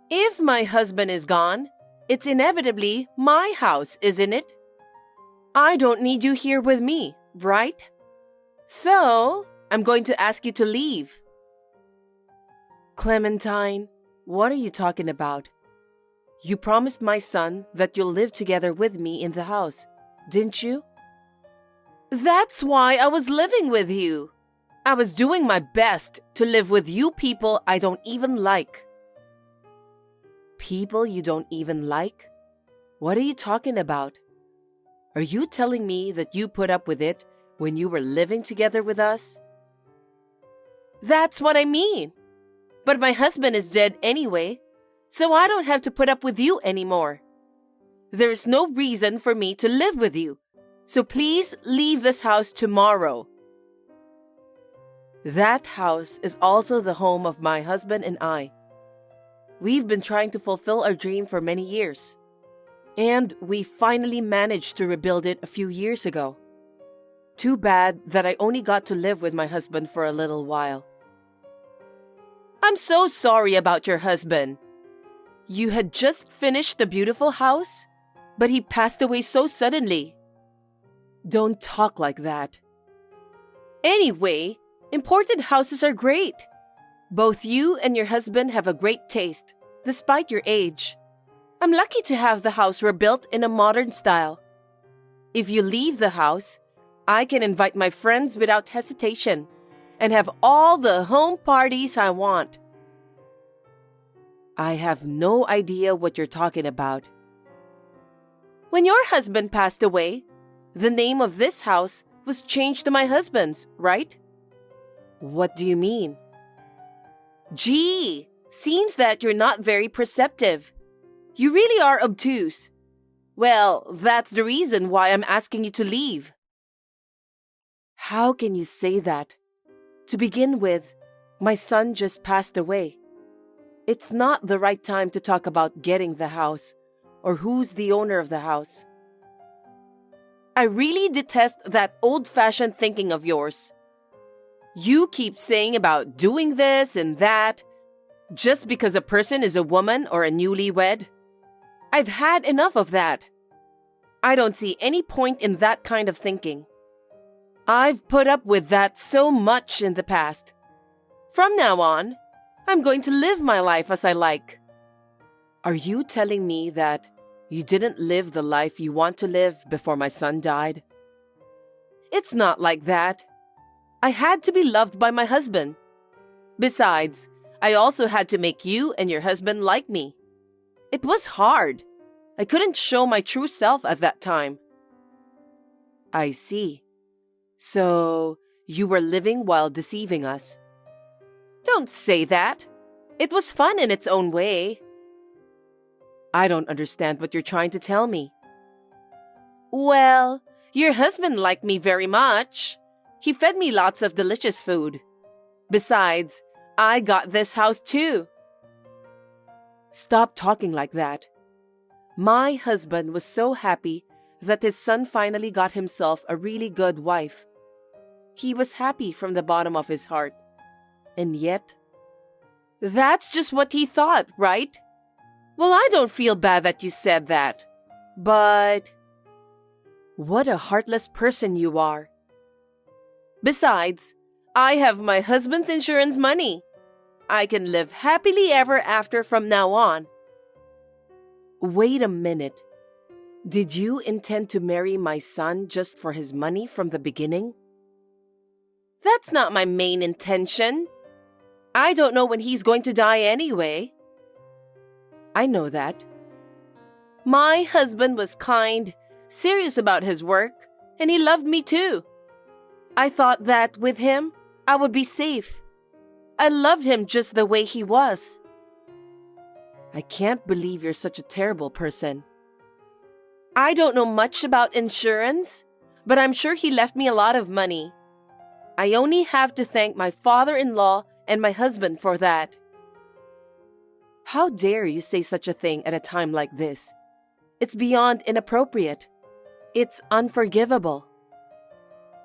If my husband is gone, it's inevitably my house, isn't it? I don't need you here with me, right? So, I'm going to ask you to leave. Clementine, what are you talking about? You promised my son that you'll live together with me in the house, didn't you? That's why I was living with you. I was doing my best to live with you people I don't even like. People you don't even like? What are you talking about? Are you telling me that you put up with it when you were living together with us? That's what I mean. But my husband is dead anyway, so I don't have to put up with you anymore. There's no reason for me to live with you, so please leave this house tomorrow. That house is also the home of my husband and I. We've been trying to fulfill our dream for many years, and we finally managed to rebuild it a few years ago. Too bad that I only got to live with my husband for a little while. I'm so sorry about your husband. You had just finished a beautiful house, but he passed away so suddenly. Don't talk like that. Anyway, imported houses are great. Both you and your husband have a great taste, despite your age. I'm lucky to have the house rebuilt in a modern style. If you leave the house, I can invite my friends without hesitation and have all the home parties I want. I have no idea what you're talking about. When your husband passed away, the name of this house was changed to my husband's, right? What do you mean? Gee, seems that you're not very perceptive. You really are obtuse. Well, that's the reason why I'm asking you to leave. How can you say that? To begin with, my son just passed away. It's not the right time to talk about getting the house or who's the owner of the house. I really detest that old-fashioned thinking of yours. You keep saying about doing this and that just because a person is a woman or a newlywed. I've had enough of that. I don't see any point in that kind of thinking. I've put up with that so much in the past. From now on, I'm going to live my life as I like. Are you telling me that you didn't live the life you want to live before my son died? It's not like that. I had to be loved by my husband. Besides, I also had to make you and your husband like me. It was hard. I couldn't show my true self at that time. I see. So, you were living while deceiving us. Don't say that. It was fun in its own way. I don't understand what you're trying to tell me. Well, your husband liked me very much. He fed me lots of delicious food. Besides, I got this house too. Stop talking like that. My husband was so happy that his son finally got himself a really good wife. He was happy from the bottom of his heart. And yet, that's just what he thought, right? Well, I don't feel bad that you said that. But what a heartless person you are. Besides, I have my husband's insurance money. I can live happily ever after from now on. Wait a minute. Did you intend to marry my son just for his money from the beginning? That's not my main intention. I don't know when he's going to die anyway. I know that. My husband was kind, serious about his work, and he loved me too. I thought that with him, I would be safe. I loved him just the way he was. I can't believe you're such a terrible person. I don't know much about insurance, but I'm sure he left me a lot of money. I only have to thank my father-in-law and my husband for that. How dare you say such a thing at a time like this? It's beyond inappropriate. It's unforgivable.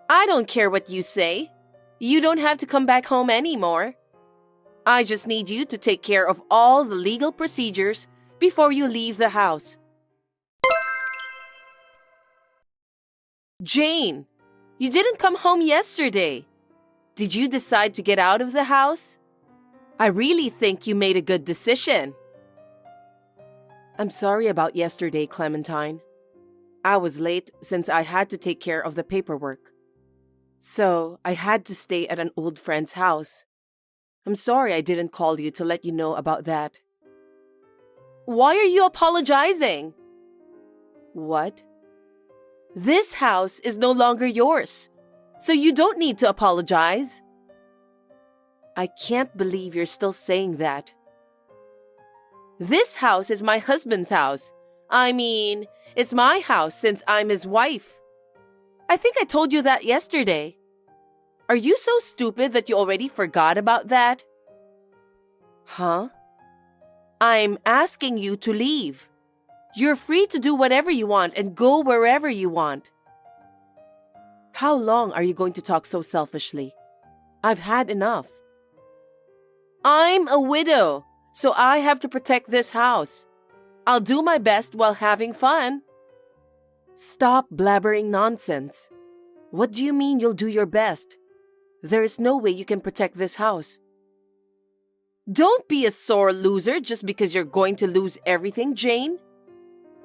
I don't care what you say. You don't have to come back home anymore. I just need you to take care of all the legal procedures before you leave the house. Jane, you didn't come home yesterday. Did you decide to get out of the house? I really think you made a good decision. I'm sorry about yesterday, Clementine. I was late since I had to take care of the paperwork. So, I had to stay at an old friend's house. I'm sorry I didn't call you to let you know about that. Why are you apologizing? What? This house is no longer yours, so you don't need to apologize. I can't believe you're still saying that. This house is my husband's house. I mean, it's my house since I'm his wife. I think I told you that yesterday. Are you so stupid that you already forgot about that? Huh? I'm asking you to leave. You're free to do whatever you want and go wherever you want. How long are you going to talk so selfishly? I've had enough. I'm a widow, so I have to protect this house. I'll do my best while having fun. Stop blabbering nonsense. What do you mean you'll do your best? There is no way you can protect this house. Don't be a sore loser just because you're going to lose everything, Jane.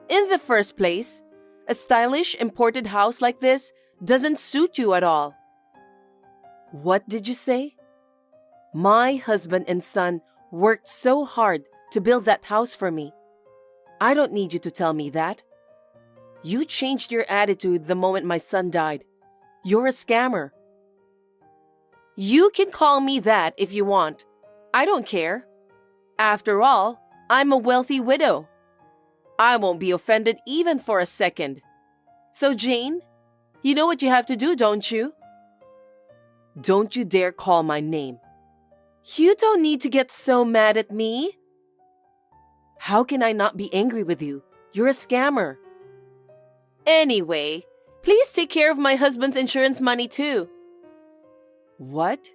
In the first place, A stylish imported house like this doesn't suit you at all. What did you say? My husband and son worked so hard to build that house for me. I don't need you to tell me that. You changed your attitude the moment my son died. You're a scammer. You can call me that if you want. I don't care. After all, I'm a wealthy widow. I won't be offended even for a second. So, Jane, you know what you have to do, don't you? Don't you dare call my name. You don't need to get so mad at me. How can I not be angry with you? You're a scammer. Anyway, please take care of my husband's insurance money too. What?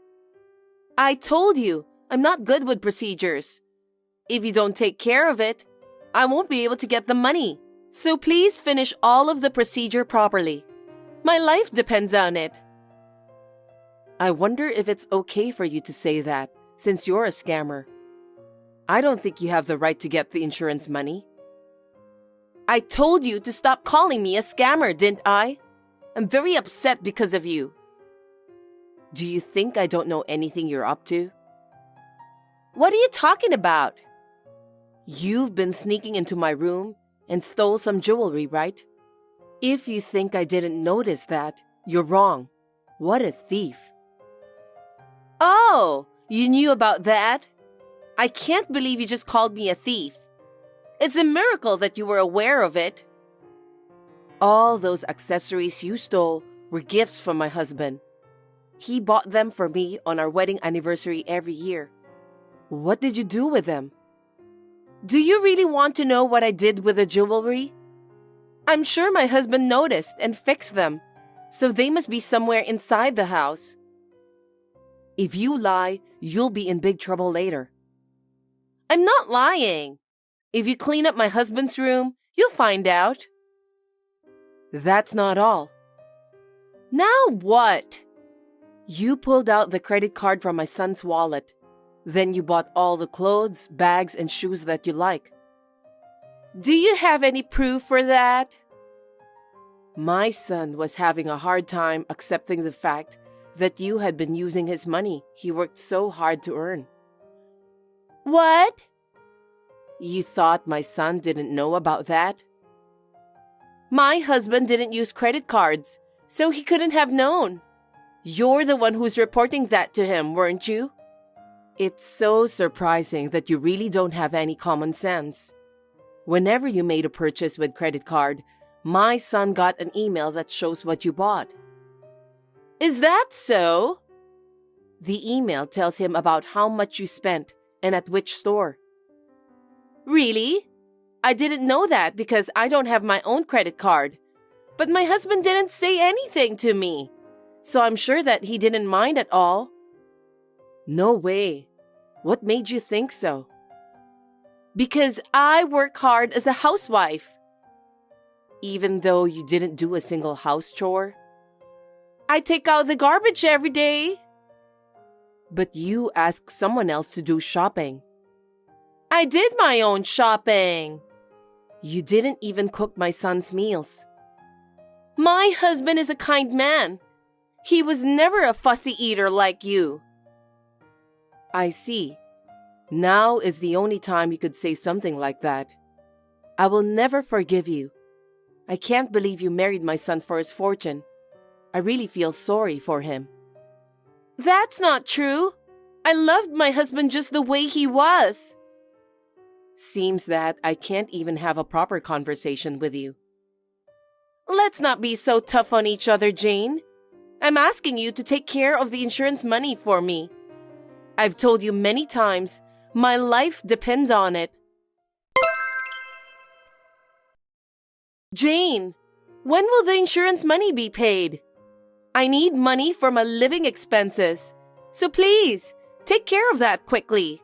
I told you, I'm not good with procedures. If you don't take care of it, I won't be able to get the money. So please finish all of the procedure properly. My life depends on it. I wonder if it's okay for you to say that, since you're a scammer. I don't think you have the right to get the insurance money. I told you to stop calling me a scammer, didn't I? I'm very upset because of you. Do you think I don't know anything you're up to? What are you talking about? You've been sneaking into my room and stole some jewelry, right? If you think I didn't notice that, you're wrong. What a thief. Oh, you knew about that? I can't believe you just called me a thief. It's a miracle that you were aware of it. All those accessories you stole were gifts from my husband. He bought them for me on our wedding anniversary every year. What did you do with them? Do you really want to know what I did with the jewelry? I'm sure my husband noticed and fixed them, so they must be somewhere inside the house. If you lie, you'll be in big trouble later. I'm not lying. If you clean up my husband's room, you'll find out. That's not all. Now what? You pulled out the credit card from my son's wallet. Then you bought all the clothes, bags, and shoes that you like. Do you have any proof for that? My son was having a hard time accepting the fact that you had been using his money he worked so hard to earn. What? You thought my son didn't know about that? My husband didn't use credit cards, so he couldn't have known. You're the one who's reporting that to him, weren't you? It's so surprising that you really don't have any common sense. Whenever you made a purchase with credit card, my son got an email that shows what you bought. Is that so? The email tells him about how much you spent and at which store. Really? I didn't know that because I don't have my own credit card. But my husband didn't say anything to me, so I'm sure that he didn't mind at all. No way. What made you think so? Because I work hard as a housewife. Even though you didn't do a single house chore? I take out the garbage every day. But you asked someone else to do shopping. I did my own shopping. You didn't even cook my son's meals. My husband is a kind man. He was never a fussy eater like you. I see. Now is the only time you could say something like that. I will never forgive you. I can't believe you married my son for his fortune. I really feel sorry for him. That's not true. I loved my husband just the way he was. Seems that I can't even have a proper conversation with you. Let's not be so tough on each other, Jane. I'm asking you to take care of the insurance money for me. I've told you many times, my life depends on it. Jane, when will the insurance money be paid? I need money for my living expenses, so please, take care of that quickly.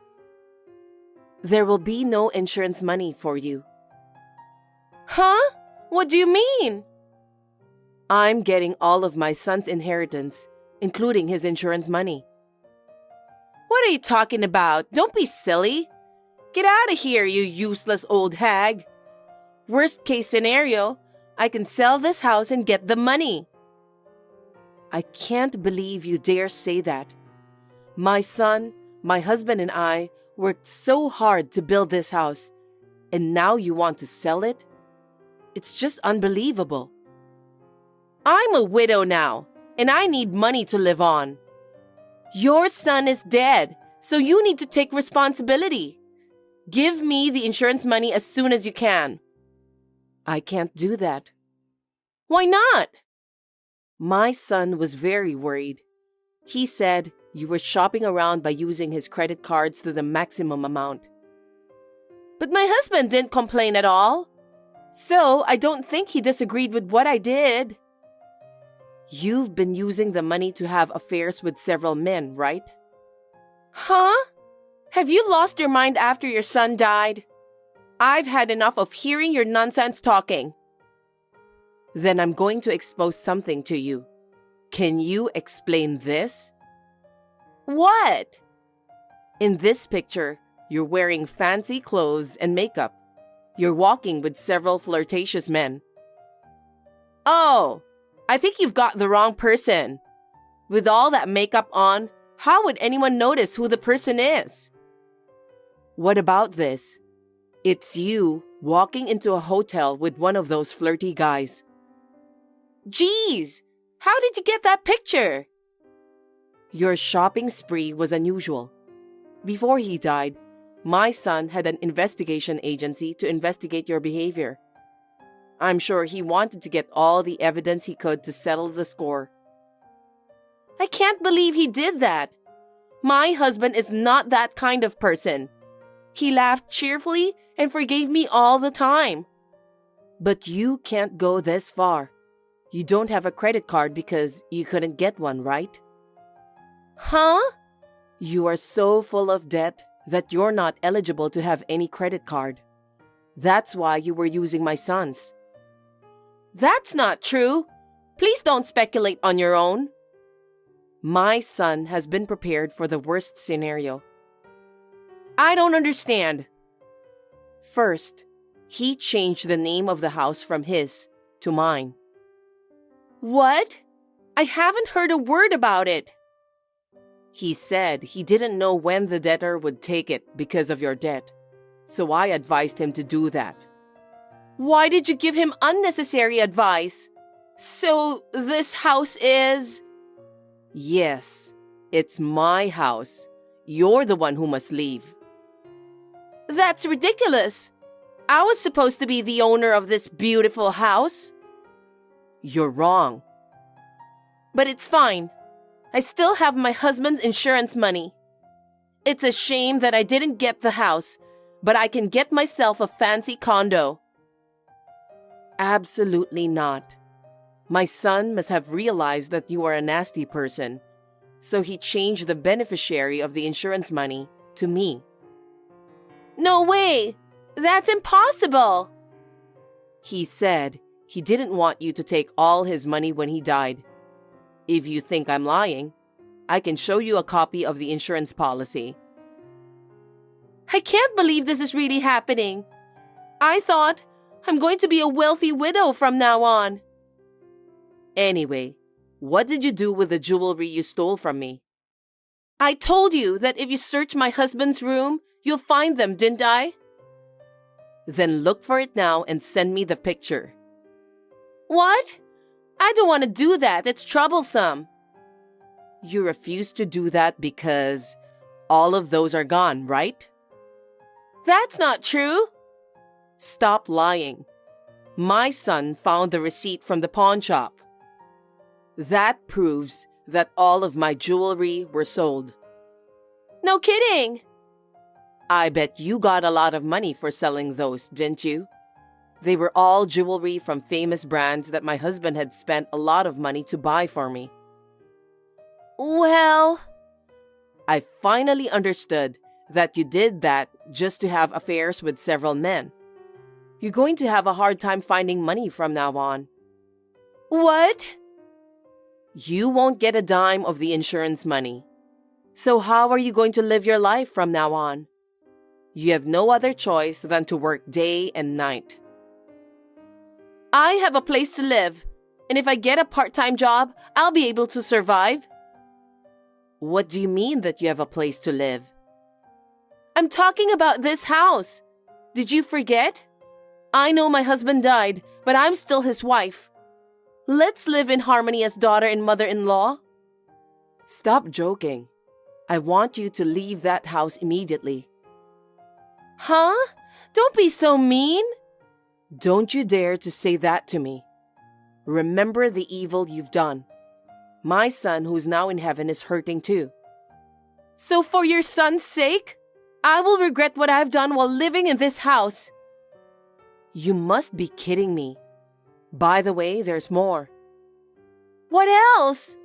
There will be no insurance money for you. Huh? What do you mean? I'm getting all of my son's inheritance, including his insurance money. What are you talking about? Don't be silly. Get out of here, you useless old hag. Worst case scenario, I can sell this house and get the money. I can't believe you dare say that. My son, my husband, and I worked so hard to build this house, and now you want to sell it? It's just unbelievable. I'm a widow now, and I need money to live on. Your son is dead, so you need to take responsibility. Give me the insurance money as soon as you can. I can't do that. Why not? My son was very worried. He said you were shopping around by using his credit cards to the maximum amount. But my husband didn't complain at all. So I don't think he disagreed with what I did. You've been using the money to have affairs with several men, right? Huh? Have you lost your mind after your son died? I've had enough of hearing your nonsense talking. Then I'm going to expose something to you. Can you explain this? What? In this picture, you're wearing fancy clothes and makeup. You're walking with several flirtatious men. Oh, I think you've got the wrong person. With all that makeup on, how would anyone notice who the person is? What about this? It's you walking into a hotel with one of those flirty guys. Geez, how did you get that picture? Your shopping spree was unusual. Before he died, my son had an investigation agency to investigate your behavior. I'm sure he wanted to get all the evidence he could to settle the score. I can't believe he did that. My husband is not that kind of person. He laughed cheerfully and forgave me all the time. But you can't go this far. You don't have a credit card because you couldn't get one, right? Huh? You are so full of debt that you're not eligible to have any credit card. That's why you were using my son's. That's not true. Please don't speculate on your own. My son has been prepared for the worst scenario. I don't understand. First, he changed the name of the house from his to mine. What? I haven't heard a word about it. He said he didn't know when the debtor would take it because of your debt, so I advised him to do that. Why did you give him unnecessary advice? So this house is... Yes, it's my house. You're the one who must leave. That's ridiculous. I was supposed to be the owner of this beautiful house. You're wrong. But it's fine. I still have my husband's insurance money. It's a shame that I didn't get the house, but I can get myself a fancy condo. Absolutely not. My son must have realized that you are a nasty person, so he changed the beneficiary of the insurance money to me. No way! That's impossible! He said he didn't want you to take all his money when he died. If you think I'm lying, I can show you a copy of the insurance policy. I can't believe this is really happening. I thought I'm going to be a wealthy widow from now on. Anyway, what did you do with the jewelry you stole from me? I told you that if you search my husband's room, you'll find them, didn't I? Then look for it now and send me the picture. What? I don't want to do that. It's troublesome. You refuse to do that because all of those are gone, right? That's not true. Stop lying. My son found the receipt from the pawn shop. That proves that all of my jewelry were sold. No kidding. I bet you got a lot of money for selling those, didn't you? They were all jewelry from famous brands that my husband had spent a lot of money to buy for me. Well, I finally understood that you did that just to have affairs with several men. You're going to have a hard time finding money from now on. What? You won't get a dime of the insurance money. So how are you going to live your life from now on? You have no other choice than to work day and night. I have a place to live, and if I get a part-time job, I'll be able to survive. What do you mean that you have a place to live? I'm talking about this house. Did you forget? I know my husband died, but I'm still his wife. Let's live in harmony as daughter and mother-in-law. Stop joking. I want you to leave that house immediately. Huh? Don't be so mean. Don't you dare to say that to me. Remember the evil you've done. My son, who's now in heaven, is hurting too. So for your son's sake, I will regret what I've done while living in this house. You must be kidding me. By the way, there's more. What else?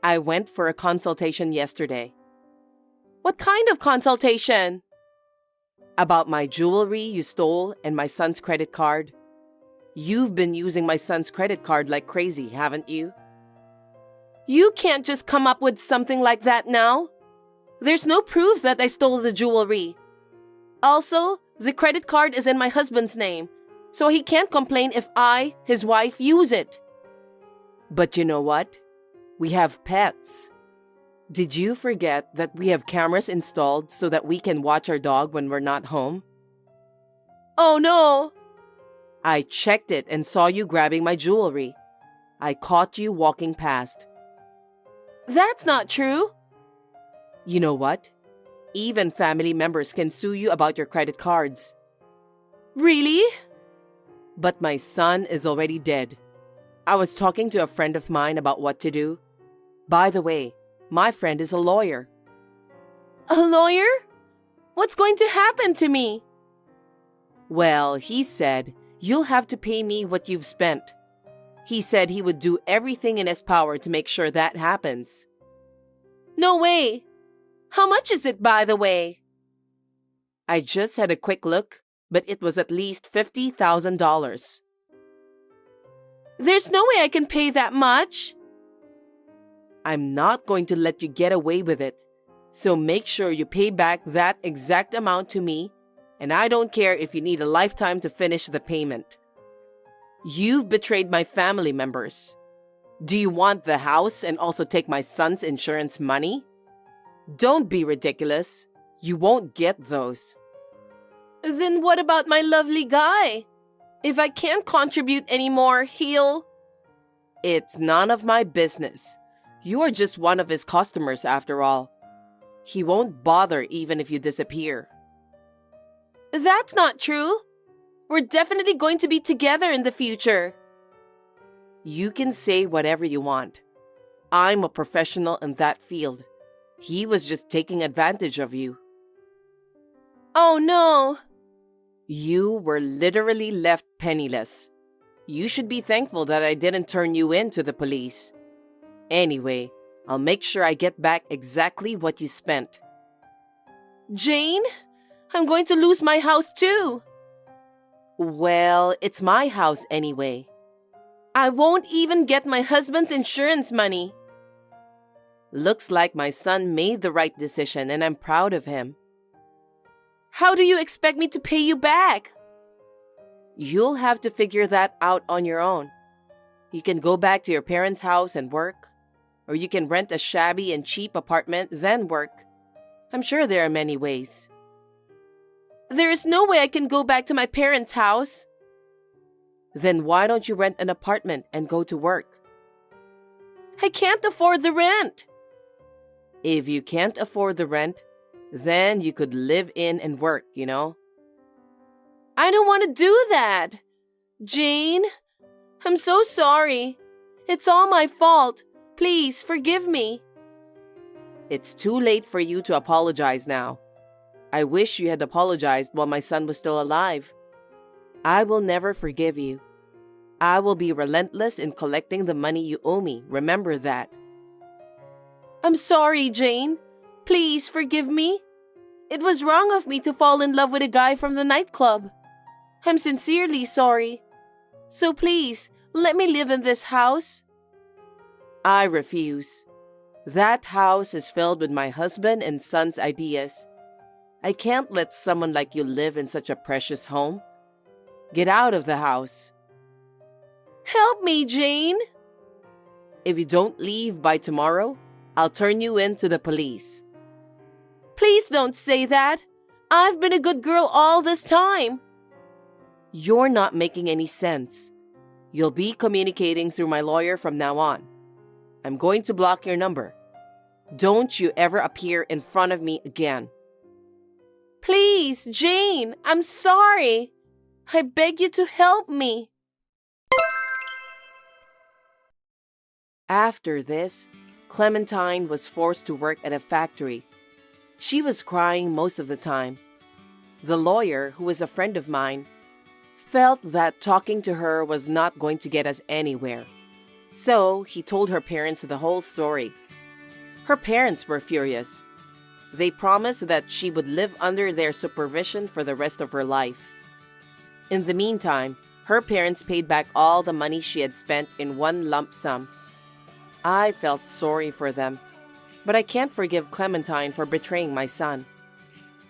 I went for a consultation yesterday. What kind of consultation? About my jewelry you stole and my son's credit card. You've been using my son's credit card like crazy, haven't you? You can't just come up with something like that now. There's no proof that I stole the jewelry. Also, the credit card is in my husband's name, so he can't complain if I, his wife, use it. But you know what? We have pets. Did you forget that we have cameras installed so that we can watch our dog when we're not home? Oh no! I checked it and saw you grabbing my jewelry. I caught you walking past. That's not true. You know what? Even family members can sue you about your credit cards. Really? But my son is already dead. I was talking to a friend of mine about what to do. By the way, my friend is a lawyer. A lawyer? What's going to happen to me? Well, he said, you'll have to pay me what you've spent. He said he would do everything in his power to make sure that happens. No way! How much is it, by the way? I just had a quick look, but it was at least $50,000. There's no way I can pay that much. I'm not going to let you get away with it, so make sure you pay back that exact amount to me, and I don't care if you need a lifetime to finish the payment. You've betrayed my family members. Do you want the house and also take my son's insurance money? Don't be ridiculous. You won't get those. Then what about my lovely guy? If I can't contribute anymore, he'll... It's none of my business. You are just one of his customers after all. He won't bother even if you disappear. That's not true. We're definitely going to be together in the future. You can say whatever you want. I'm a professional in that field. He was just taking advantage of you. Oh no! You were literally left penniless. You should be thankful that I didn't turn you in to the police. Anyway, I'll make sure I get back exactly what you spent. Jane, I'm going to lose my house too. Well, it's my house anyway. I won't even get my husband's insurance money. Looks like my son made the right decision and I'm proud of him. How do you expect me to pay you back? You'll have to figure that out on your own. You can go back to your parents' house and work, or you can rent a shabby and cheap apartment, then work. I'm sure there are many ways. There is no way I can go back to my parents' house. Then why don't you rent an apartment and go to work? I can't afford the rent. If you can't afford the rent, then you could live in and work, you know? I don't want to do that. Jane, I'm so sorry. It's all my fault. Please forgive me. It's too late for you to apologize now. I wish you had apologized while my son was still alive. I will never forgive you. I will be relentless in collecting the money you owe me. Remember that. I'm sorry, Jane. Please forgive me. It was wrong of me to fall in love with a guy from the nightclub. I'm sincerely sorry. So please, let me live in this house. I refuse. That house is filled with my husband and son's ideas. I can't let someone like you live in such a precious home. Get out of the house. Help me, Jane. If you don't leave by tomorrow, I'll turn you in to the police. Please don't say that. I've been a good girl all this time. You're not making any sense. You'll be communicating through my lawyer from now on. I'm going to block your number. Don't you ever appear in front of me again. Please, Jane, I'm sorry. I beg you to help me. After this, Clementine was forced to work at a factory. She was crying most of the time. The lawyer, who was a friend of mine, felt that talking to her was not going to get us anywhere. So he told her parents the whole story. Her parents were furious. They promised that she would live under their supervision for the rest of her life. In the meantime, her parents paid back all the money she had spent in one lump sum. I felt sorry for them, but I can't forgive Clementine for betraying my son.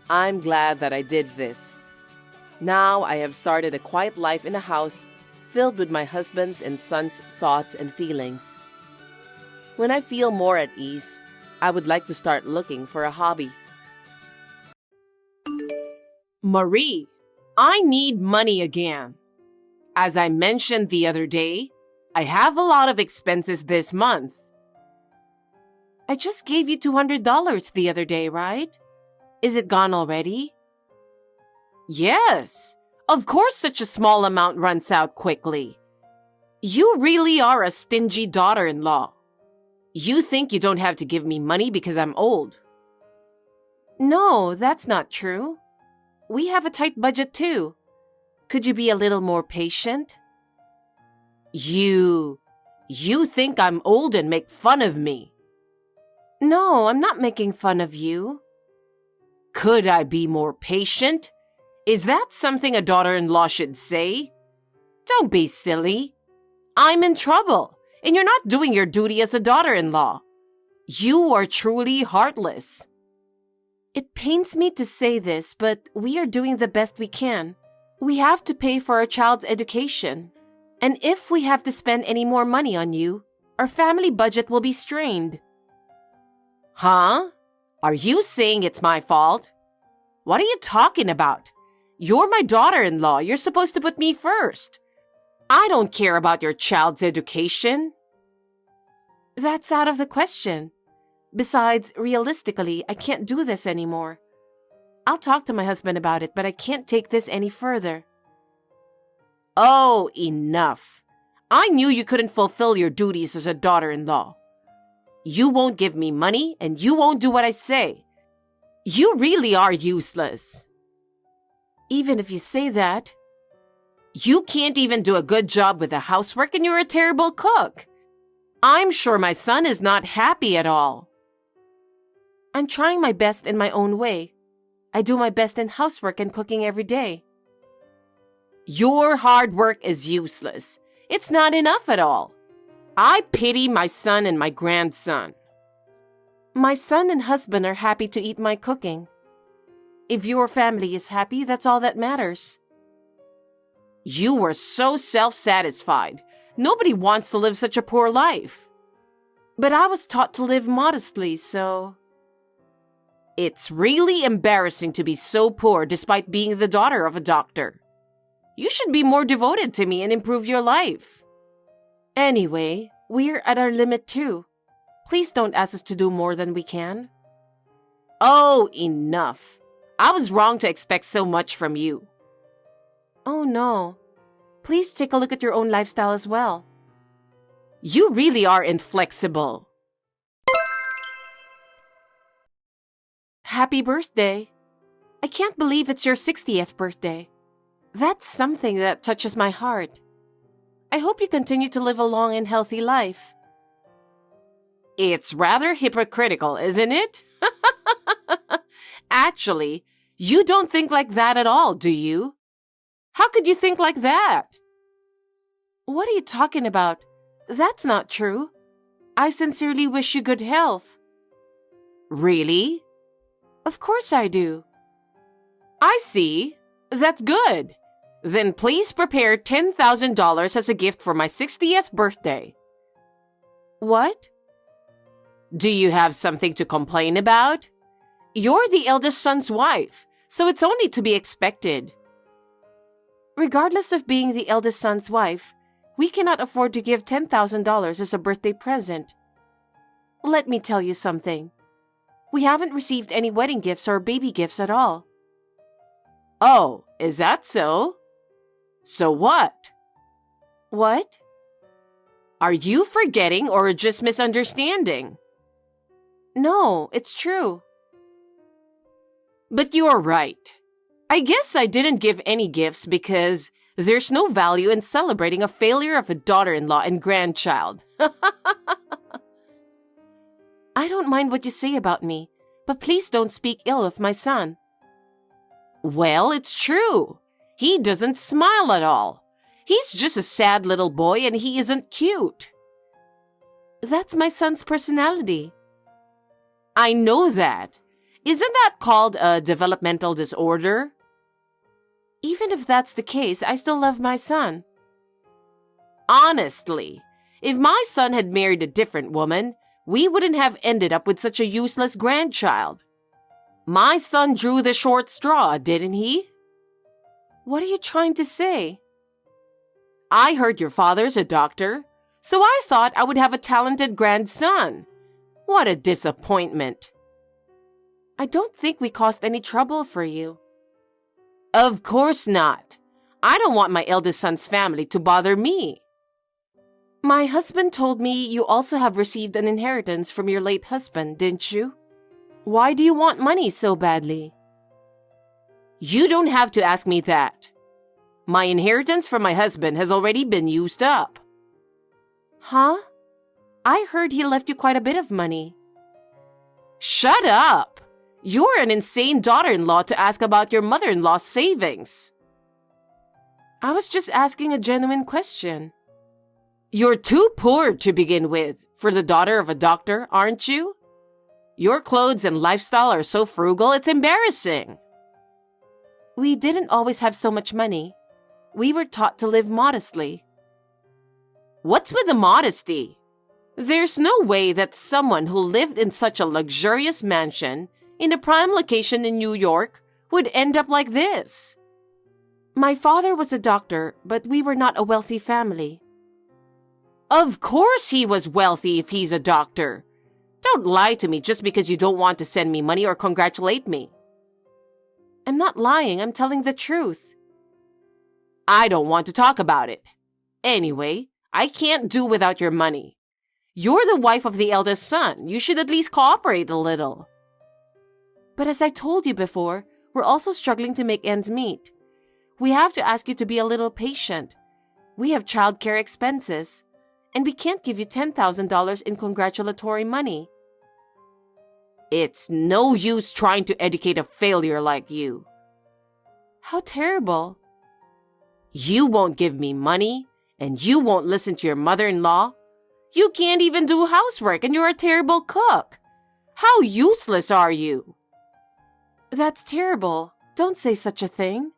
I'm glad that I did this. Now I have started a quiet life in a house filled with my husband's and son's thoughts and feelings. When I feel more at ease, I would like to start looking for a hobby. Marie, I need money again. As I mentioned the other day, I have a lot of expenses this month. I just gave you $200 the other day, right? Is it gone already? Yes. Of course such a small amount runs out quickly. You really are a stingy daughter-in-law. You think you don't have to give me money because I'm old. No, that's not true. We have a tight budget too. Could you be a little more patient? You think I'm old and make fun of me. No, I'm not making fun of you. Could I be more patient? Is that something a daughter-in-law should say? Don't be silly. I'm in trouble, and you're not doing your duty as a daughter-in-law. You are truly heartless. It pains me to say this, but we are doing the best we can. We have to pay for our child's education. And if we have to spend any more money on you, our family budget will be strained. Huh? Are you saying it's my fault? What are you talking about? You're my daughter-in-law. You're supposed to put me first. I don't care about your child's education. That's out of the question. Besides, realistically, I can't do this anymore. I'll talk to my husband about it, but I can't take this any further. Oh, enough. I knew you couldn't fulfill your duties as a daughter-in-law. You won't give me money, and you won't do what I say. You really are useless. Even if you say that, you can't even do a good job with the housework, and you're a terrible cook. I'm sure my son is not happy at all. I'm trying my best in my own way. I do my best in housework and cooking every day. Your hard work is useless. It's not enough at all. I pity my son and my grandson. My son and husband are happy to eat my cooking. If your family is happy, that's all that matters. You were so self-satisfied. Nobody wants to live such a poor life. But I was taught to live modestly, so... It's really embarrassing to be so poor despite being the daughter of a doctor. You should be more devoted to me and improve your life. Anyway, we're at our limit too. Please don't ask us to do more than we can. Oh, enough. I was wrong to expect so much from you. Oh no. Please take a look at your own lifestyle as well. You really are inflexible. Happy birthday. I can't believe it's your 60th birthday. That's something that touches my heart. I hope you continue to live a long and healthy life. It's rather hypocritical, isn't it? Actually, you don't think like that at all, do you? How could you think like that? What are you talking about? That's not true. I sincerely wish you good health. Really? Of course I do. I see. That's good. Then please prepare $10,000 as a gift for my 60th birthday. What? Do you have something to complain about? You're the eldest son's wife, so it's only to be expected. Regardless of being the eldest son's wife, we cannot afford to give $10,000 as a birthday present. Let me tell you something. We haven't received any wedding gifts or baby gifts at all. Oh, is that so? So what? What? Are you forgetting or just misunderstanding? No, it's true. But you're right. I guess I didn't give any gifts because there's no value in celebrating a failure of a daughter-in-law and grandchild. I don't mind what you say about me, but please don't speak ill of my son. Well, it's true. He doesn't smile at all. He's just a sad little boy and he isn't cute. That's my son's personality. I know that. Isn't that called a developmental disorder? Even if that's the case, I still love my son. Honestly, if my son had married a different woman, we wouldn't have ended up with such a useless grandchild. My son drew the short straw, didn't he? What are you trying to say? I heard your father's a doctor, so I thought I would have a talented grandson. What a disappointment. I don't think we caused any trouble for you. Of course not. I don't want my eldest son's family to bother me. My husband told me you also have received an inheritance from your late husband, didn't you? Why do you want money so badly? You don't have to ask me that. My inheritance from my husband has already been used up. Huh? I heard he left you quite a bit of money. Shut up! You're an insane daughter-in-law to ask about your mother-in-law's savings. I was just asking a genuine question. You're too poor to begin with for the daughter of a doctor, aren't you? Your clothes and lifestyle are so frugal, it's embarrassing. We didn't always have so much money. We were taught to live modestly. What's with the modesty? There's no way that someone who lived in such a luxurious mansion in a prime location in New York would end up like this. My father was a doctor, but we were not a wealthy family. Of course he was wealthy if he's a doctor. Don't lie to me just because you don't want to send me money or congratulate me. I'm not lying, I'm telling the truth. I don't want to talk about it. Anyway, I can't do without your money. You're the wife of the eldest son. You should at least cooperate a little. But as I told you before, we're also struggling to make ends meet. We have to ask you to be a little patient. We have childcare expenses, and we can't give you $10,000 in congratulatory money. It's no use trying to educate a failure like you. How terrible. You won't give me money, and you won't listen to your mother-in-law. You can't even do housework, and you're a terrible cook. How useless are you? That's terrible. Don't say such a thing.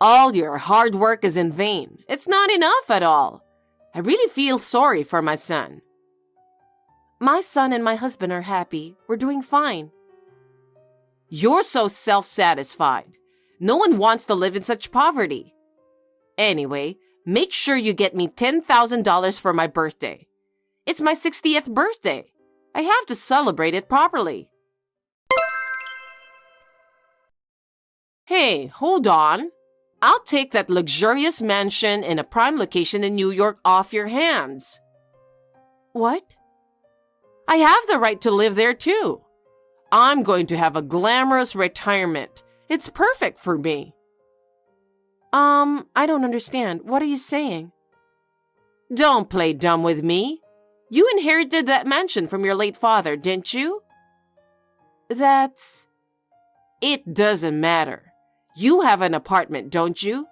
All your hard work is in vain. It's not enough at all. I really feel sorry for my son. My son and my husband are happy. We're doing fine. You're so self-satisfied. No one wants to live in such poverty. Anyway, make sure you get me $10,000 for my birthday. It's my 60th birthday. I have to celebrate it properly. Hey, hold on. I'll take that luxurious mansion in a prime location in New York off your hands. What? I have the right to live there too. I'm going to have a glamorous retirement. It's perfect for me. I don't understand. What are you saying? Don't play dumb with me. You inherited that mansion from your late father, didn't you? It doesn't matter. You have an apartment, don't you?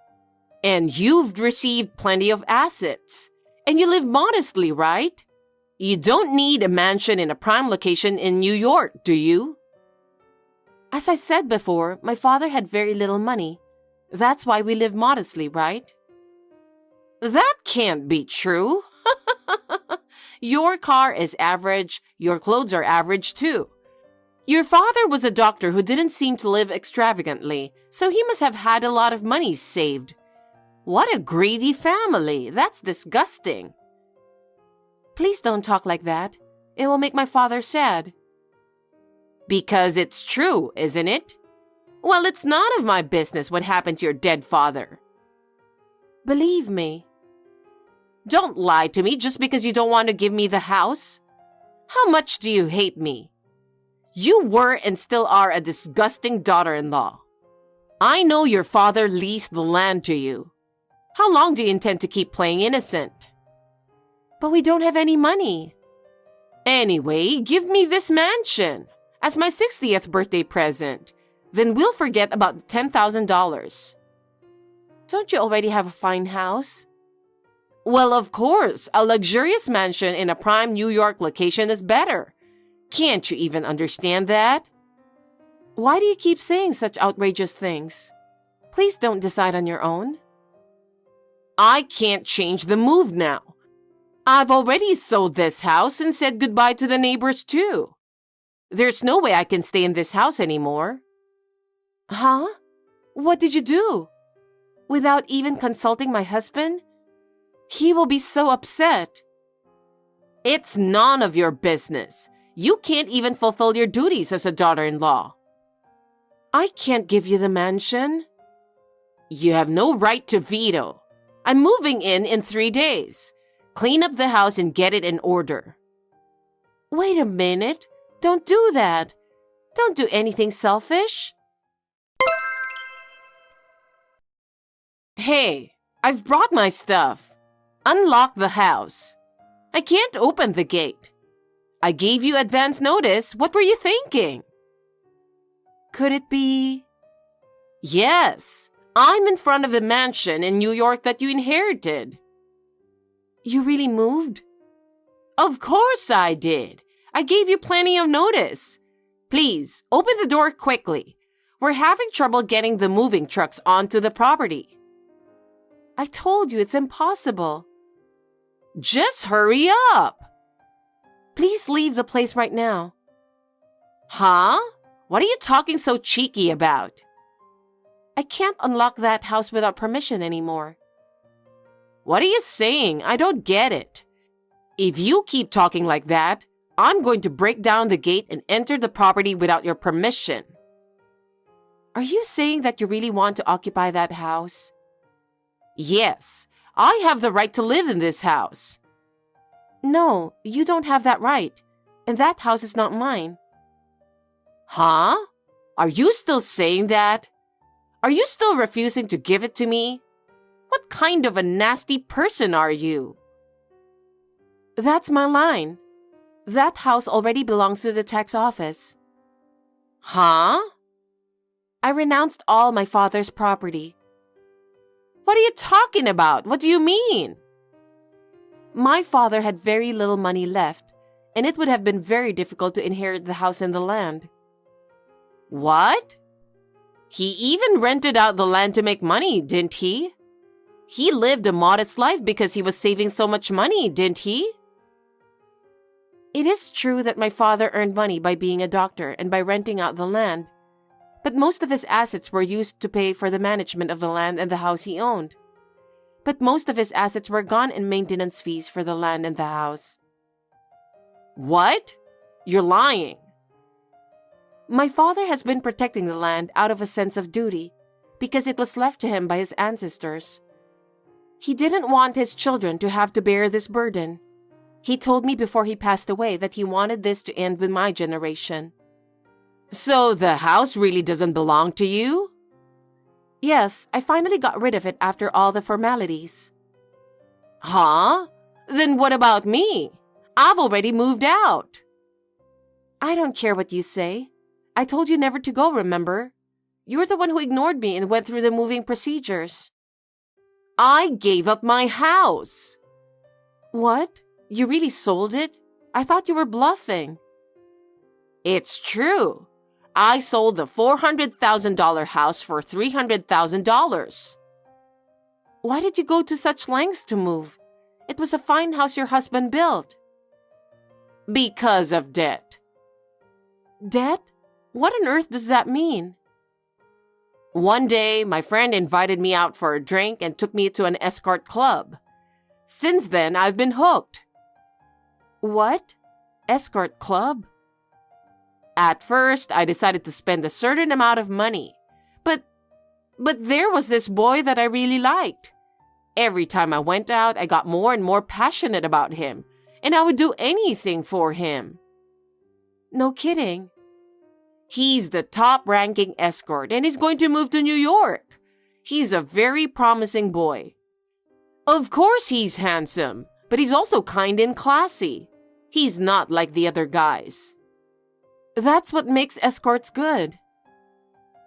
And you've received plenty of assets. And you live modestly, right? You don't need a mansion in a prime location in New York, do you? As I said before, my father had very little money. That's why we live modestly, right? That can't be true. Your car is average, your clothes are average too. Your father was a doctor who didn't seem to live extravagantly, so he must have had a lot of money saved. What a greedy family! That's disgusting. Please don't talk like that. It will make my father sad. Because it's true, isn't it? Well, it's none of my business what happened to your dead father. Believe me. Don't lie to me just because you don't want to give me the house. How much do you hate me? You were and still are a disgusting daughter-in-law. I know your father leased the land to you. How long do you intend to keep playing innocent? But we don't have any money. Anyway, give me this mansion as my 60th birthday present. Then we'll forget about the $10,000. Don't you already have a fine house? Well, of course, a luxurious mansion in a prime New York location is better. Can't you even understand that? Why do you keep saying such outrageous things? Please don't decide on your own. I can't change the move now. I've already sold this house and said goodbye to the neighbors too. There's no way I can stay in this house anymore. Huh? What did you do? Without even consulting my husband? He will be so upset. It's none of your business. You can't even fulfill your duties as a daughter-in-law. I can't give you the mansion. You have no right to veto. I'm moving in 3 days. Clean up the house and get it in order. Wait a minute. Don't do that. Don't do anything selfish. Hey, I've brought my stuff. Unlock the house. I can't open the gate. I gave you advance notice. What were you thinking? Could it be? Yes, I'm in front of the mansion in New York that you inherited. You really moved? Of course I did. I gave you plenty of notice. Please, open the door quickly. We're having trouble getting the moving trucks onto the property. I told you it's impossible. Just hurry up. Please leave the place right now. Huh? What are you talking so cheeky about? I can't unlock that house without permission anymore. What are you saying? I don't get it. If you keep talking like that, I'm going to break down the gate and enter the property without your permission. Are you saying that you really want to occupy that house? Yes, I have the right to live in this house. No, you don't have that right, and that house is not mine. Huh? Are you still saying that? Are you still refusing to give it to me? What kind of a nasty person are you? That's my line. That house already belongs to the tax office. Huh? I renounced all my father's property. What are you talking about? What do you mean? My father had very little money left, and it would have been very difficult to inherit the house and the land. What? He even rented out the land to make money, didn't he? He lived a modest life because he was saving so much money, didn't he? It is true that my father earned money by being a doctor and by renting out the land, but most of his assets were used to pay for the management of the land and the house he owned. But most of his assets were gone in maintenance fees for the land and the house. What? You're lying. My father has been protecting the land out of a sense of duty because it was left to him by his ancestors. He didn't want his children to have to bear this burden. He told me before he passed away that he wanted this to end with my generation. So the house really doesn't belong to you? Yes, I finally got rid of it after all the formalities. Huh? Then what about me? I've already moved out. I don't care what you say. I told you never to go, remember? You're the one who ignored me and went through the moving procedures. I gave up my house. What? You really sold it? I thought you were bluffing. It's true. I sold the $400,000 house for $300,000. Why did you go to such lengths to move? It was a fine house your husband built. Because of debt. Debt? What on earth does that mean? One day, my friend invited me out for a drink and took me to an escort club. Since then, I've been hooked. What? Escort club? At first, I decided to spend a certain amount of money. But there was this boy that I really liked. Every time I went out, I got more and more passionate about him, and I would do anything for him. No kidding. He's the top-ranking escort, and he's going to move to New York. He's a very promising boy. Of course he's handsome, but he's also kind and classy. He's not like the other guys. That's what makes escorts good.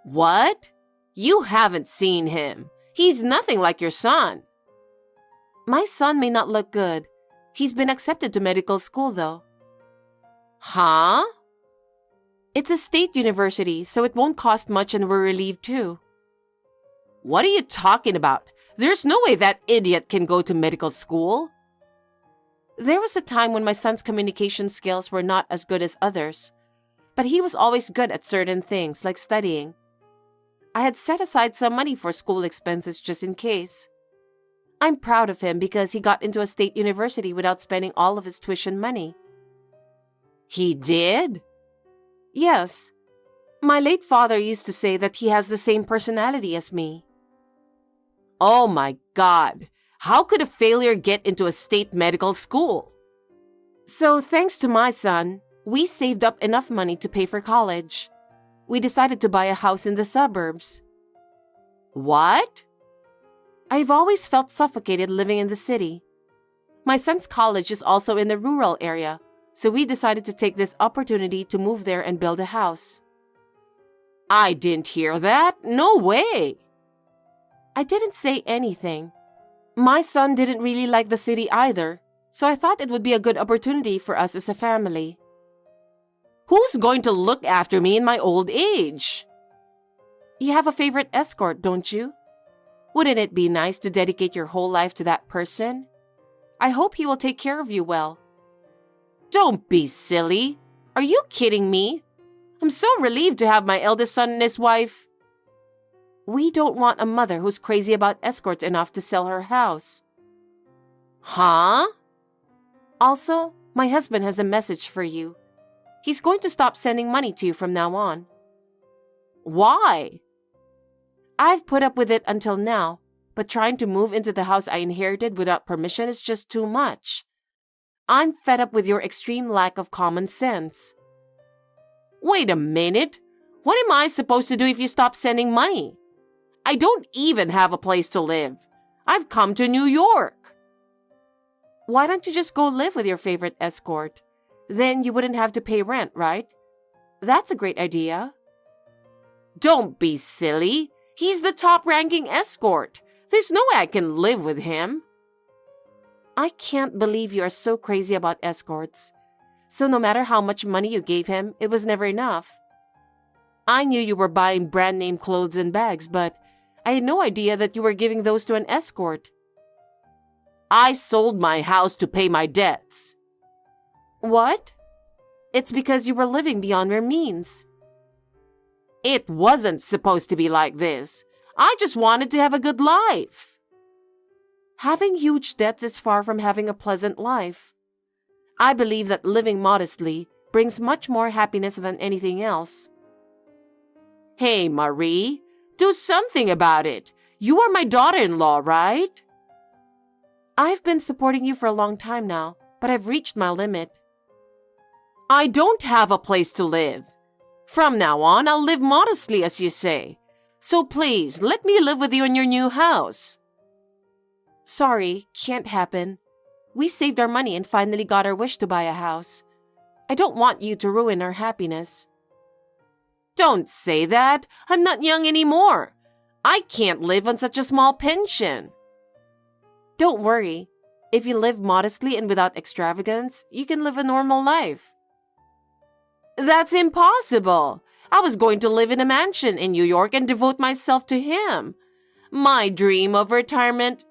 What? You haven't seen him. He's nothing like your son. My son may not look good. He's been accepted to medical school, though. Huh? It's a state university, so it won't cost much and we're relieved too. What are you talking about? There's no way that idiot can go to medical school. There was a time when my son's communication skills were not as good as others, but he was always good at certain things, like studying. I had set aside some money for school expenses just in case. I'm proud of him because he got into a state university without spending all of his tuition money. He did? Yes. My late father used to say that he has the same personality as me. Oh my God! How could a failure get into a state medical school? So thanks to my son, we saved up enough money to pay for college. We decided to buy a house in the suburbs. What? I've always felt suffocated living in the city. My son's college is also in the rural area, so we decided to take this opportunity to move there and build a house. I didn't hear that. No way. I didn't say anything. My son didn't really like the city either, so I thought it would be a good opportunity for us as a family. Who's going to look after me in my old age? You have a favorite escort, don't you? Wouldn't it be nice to dedicate your whole life to that person? I hope he will take care of you well. Don't be silly. Are you kidding me? I'm so relieved to have my eldest son and his wife. We don't want a mother who's crazy about escorts enough to sell her house. Huh? Also, my husband has a message for you. He's going to stop sending money to you from now on. Why? I've put up with it until now, but trying to move into the house I inherited without permission is just too much. I'm fed up with your extreme lack of common sense. Wait a minute. What am I supposed to do if you stop sending money? I don't even have a place to live. I've come to New York. Why don't you just go live with your favorite escort? Then you wouldn't have to pay rent, right? That's a great idea. Don't be silly. He's the top-ranking escort. There's no way I can live with him. I can't believe you are so crazy about escorts. So no matter how much money you gave him, it was never enough. I knew you were buying brand-name clothes and bags, but I had no idea that you were giving those to an escort. I sold my house to pay my debts. What? It's because you were living beyond your means. It wasn't supposed to be like this. I just wanted to have a good life. Having huge debts is far from having a pleasant life. I believe that living modestly brings much more happiness than anything else. Hey, Marie, do something about it. You are my daughter-in-law, right? I've been supporting you for a long time now, but I've reached my limit. I don't have a place to live. From now on, I'll live modestly, as you say. So please, let me live with you in your new house. Sorry, can't happen. We saved our money and finally got our wish to buy a house. I don't want you to ruin our happiness. Don't say that. I'm not young anymore. I can't live on such a small pension. Don't worry. If you live modestly and without extravagance, you can live a normal life. That's impossible. I was going to live in a mansion in New York and devote myself to him. My dream of retirement.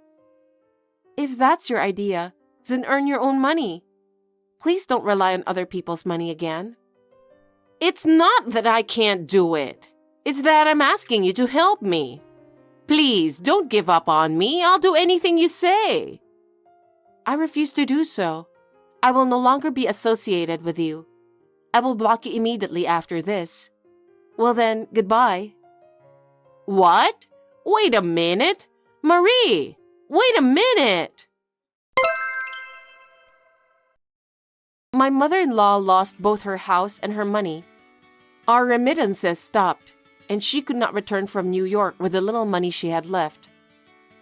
If that's your idea, then earn your own money. Please don't rely on other people's money again. It's not that I can't do it. It's that I'm asking you to help me. Please, don't give up on me. I'll do anything you say. I refuse to do so. I will no longer be associated with you. I will block you immediately after this. Well then, goodbye. What? Wait a minute. Marie, wait a minute. My mother-in-law lost both her house and her money. Our remittances stopped, and she could not return from New York with the little money she had left.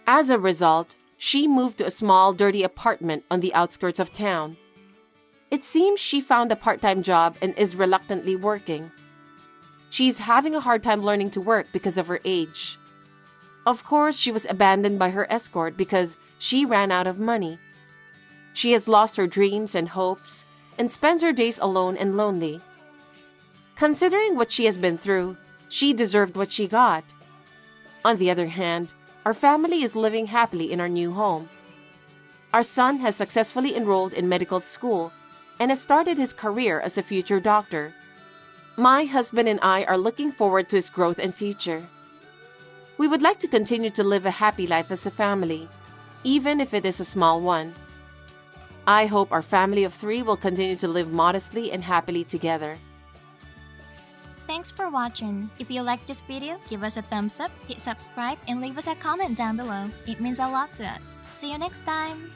As a result, she moved to a small, dirty apartment on the outskirts of town. It seems she found a part-time job and is reluctantly working. She's having a hard time learning to work because of her age. Of course, she was abandoned by her escort because she ran out of money. She has lost her dreams and hopes and spends her days alone and lonely. Considering what she has been through, she deserved what she got. On the other hand, our family is living happily in our new home. Our son has successfully enrolled in medical school and has started his career as a future doctor. My husband and I are looking forward to his growth and future. We would like to continue to live a happy life as a family, even if it is a small one. I hope our family of 3 will continue to live modestly and happily together. Thanks for watching. If you liked this video, give us a thumbs up, hit subscribe, and leave us a comment down below. It means a lot to us. See you next time!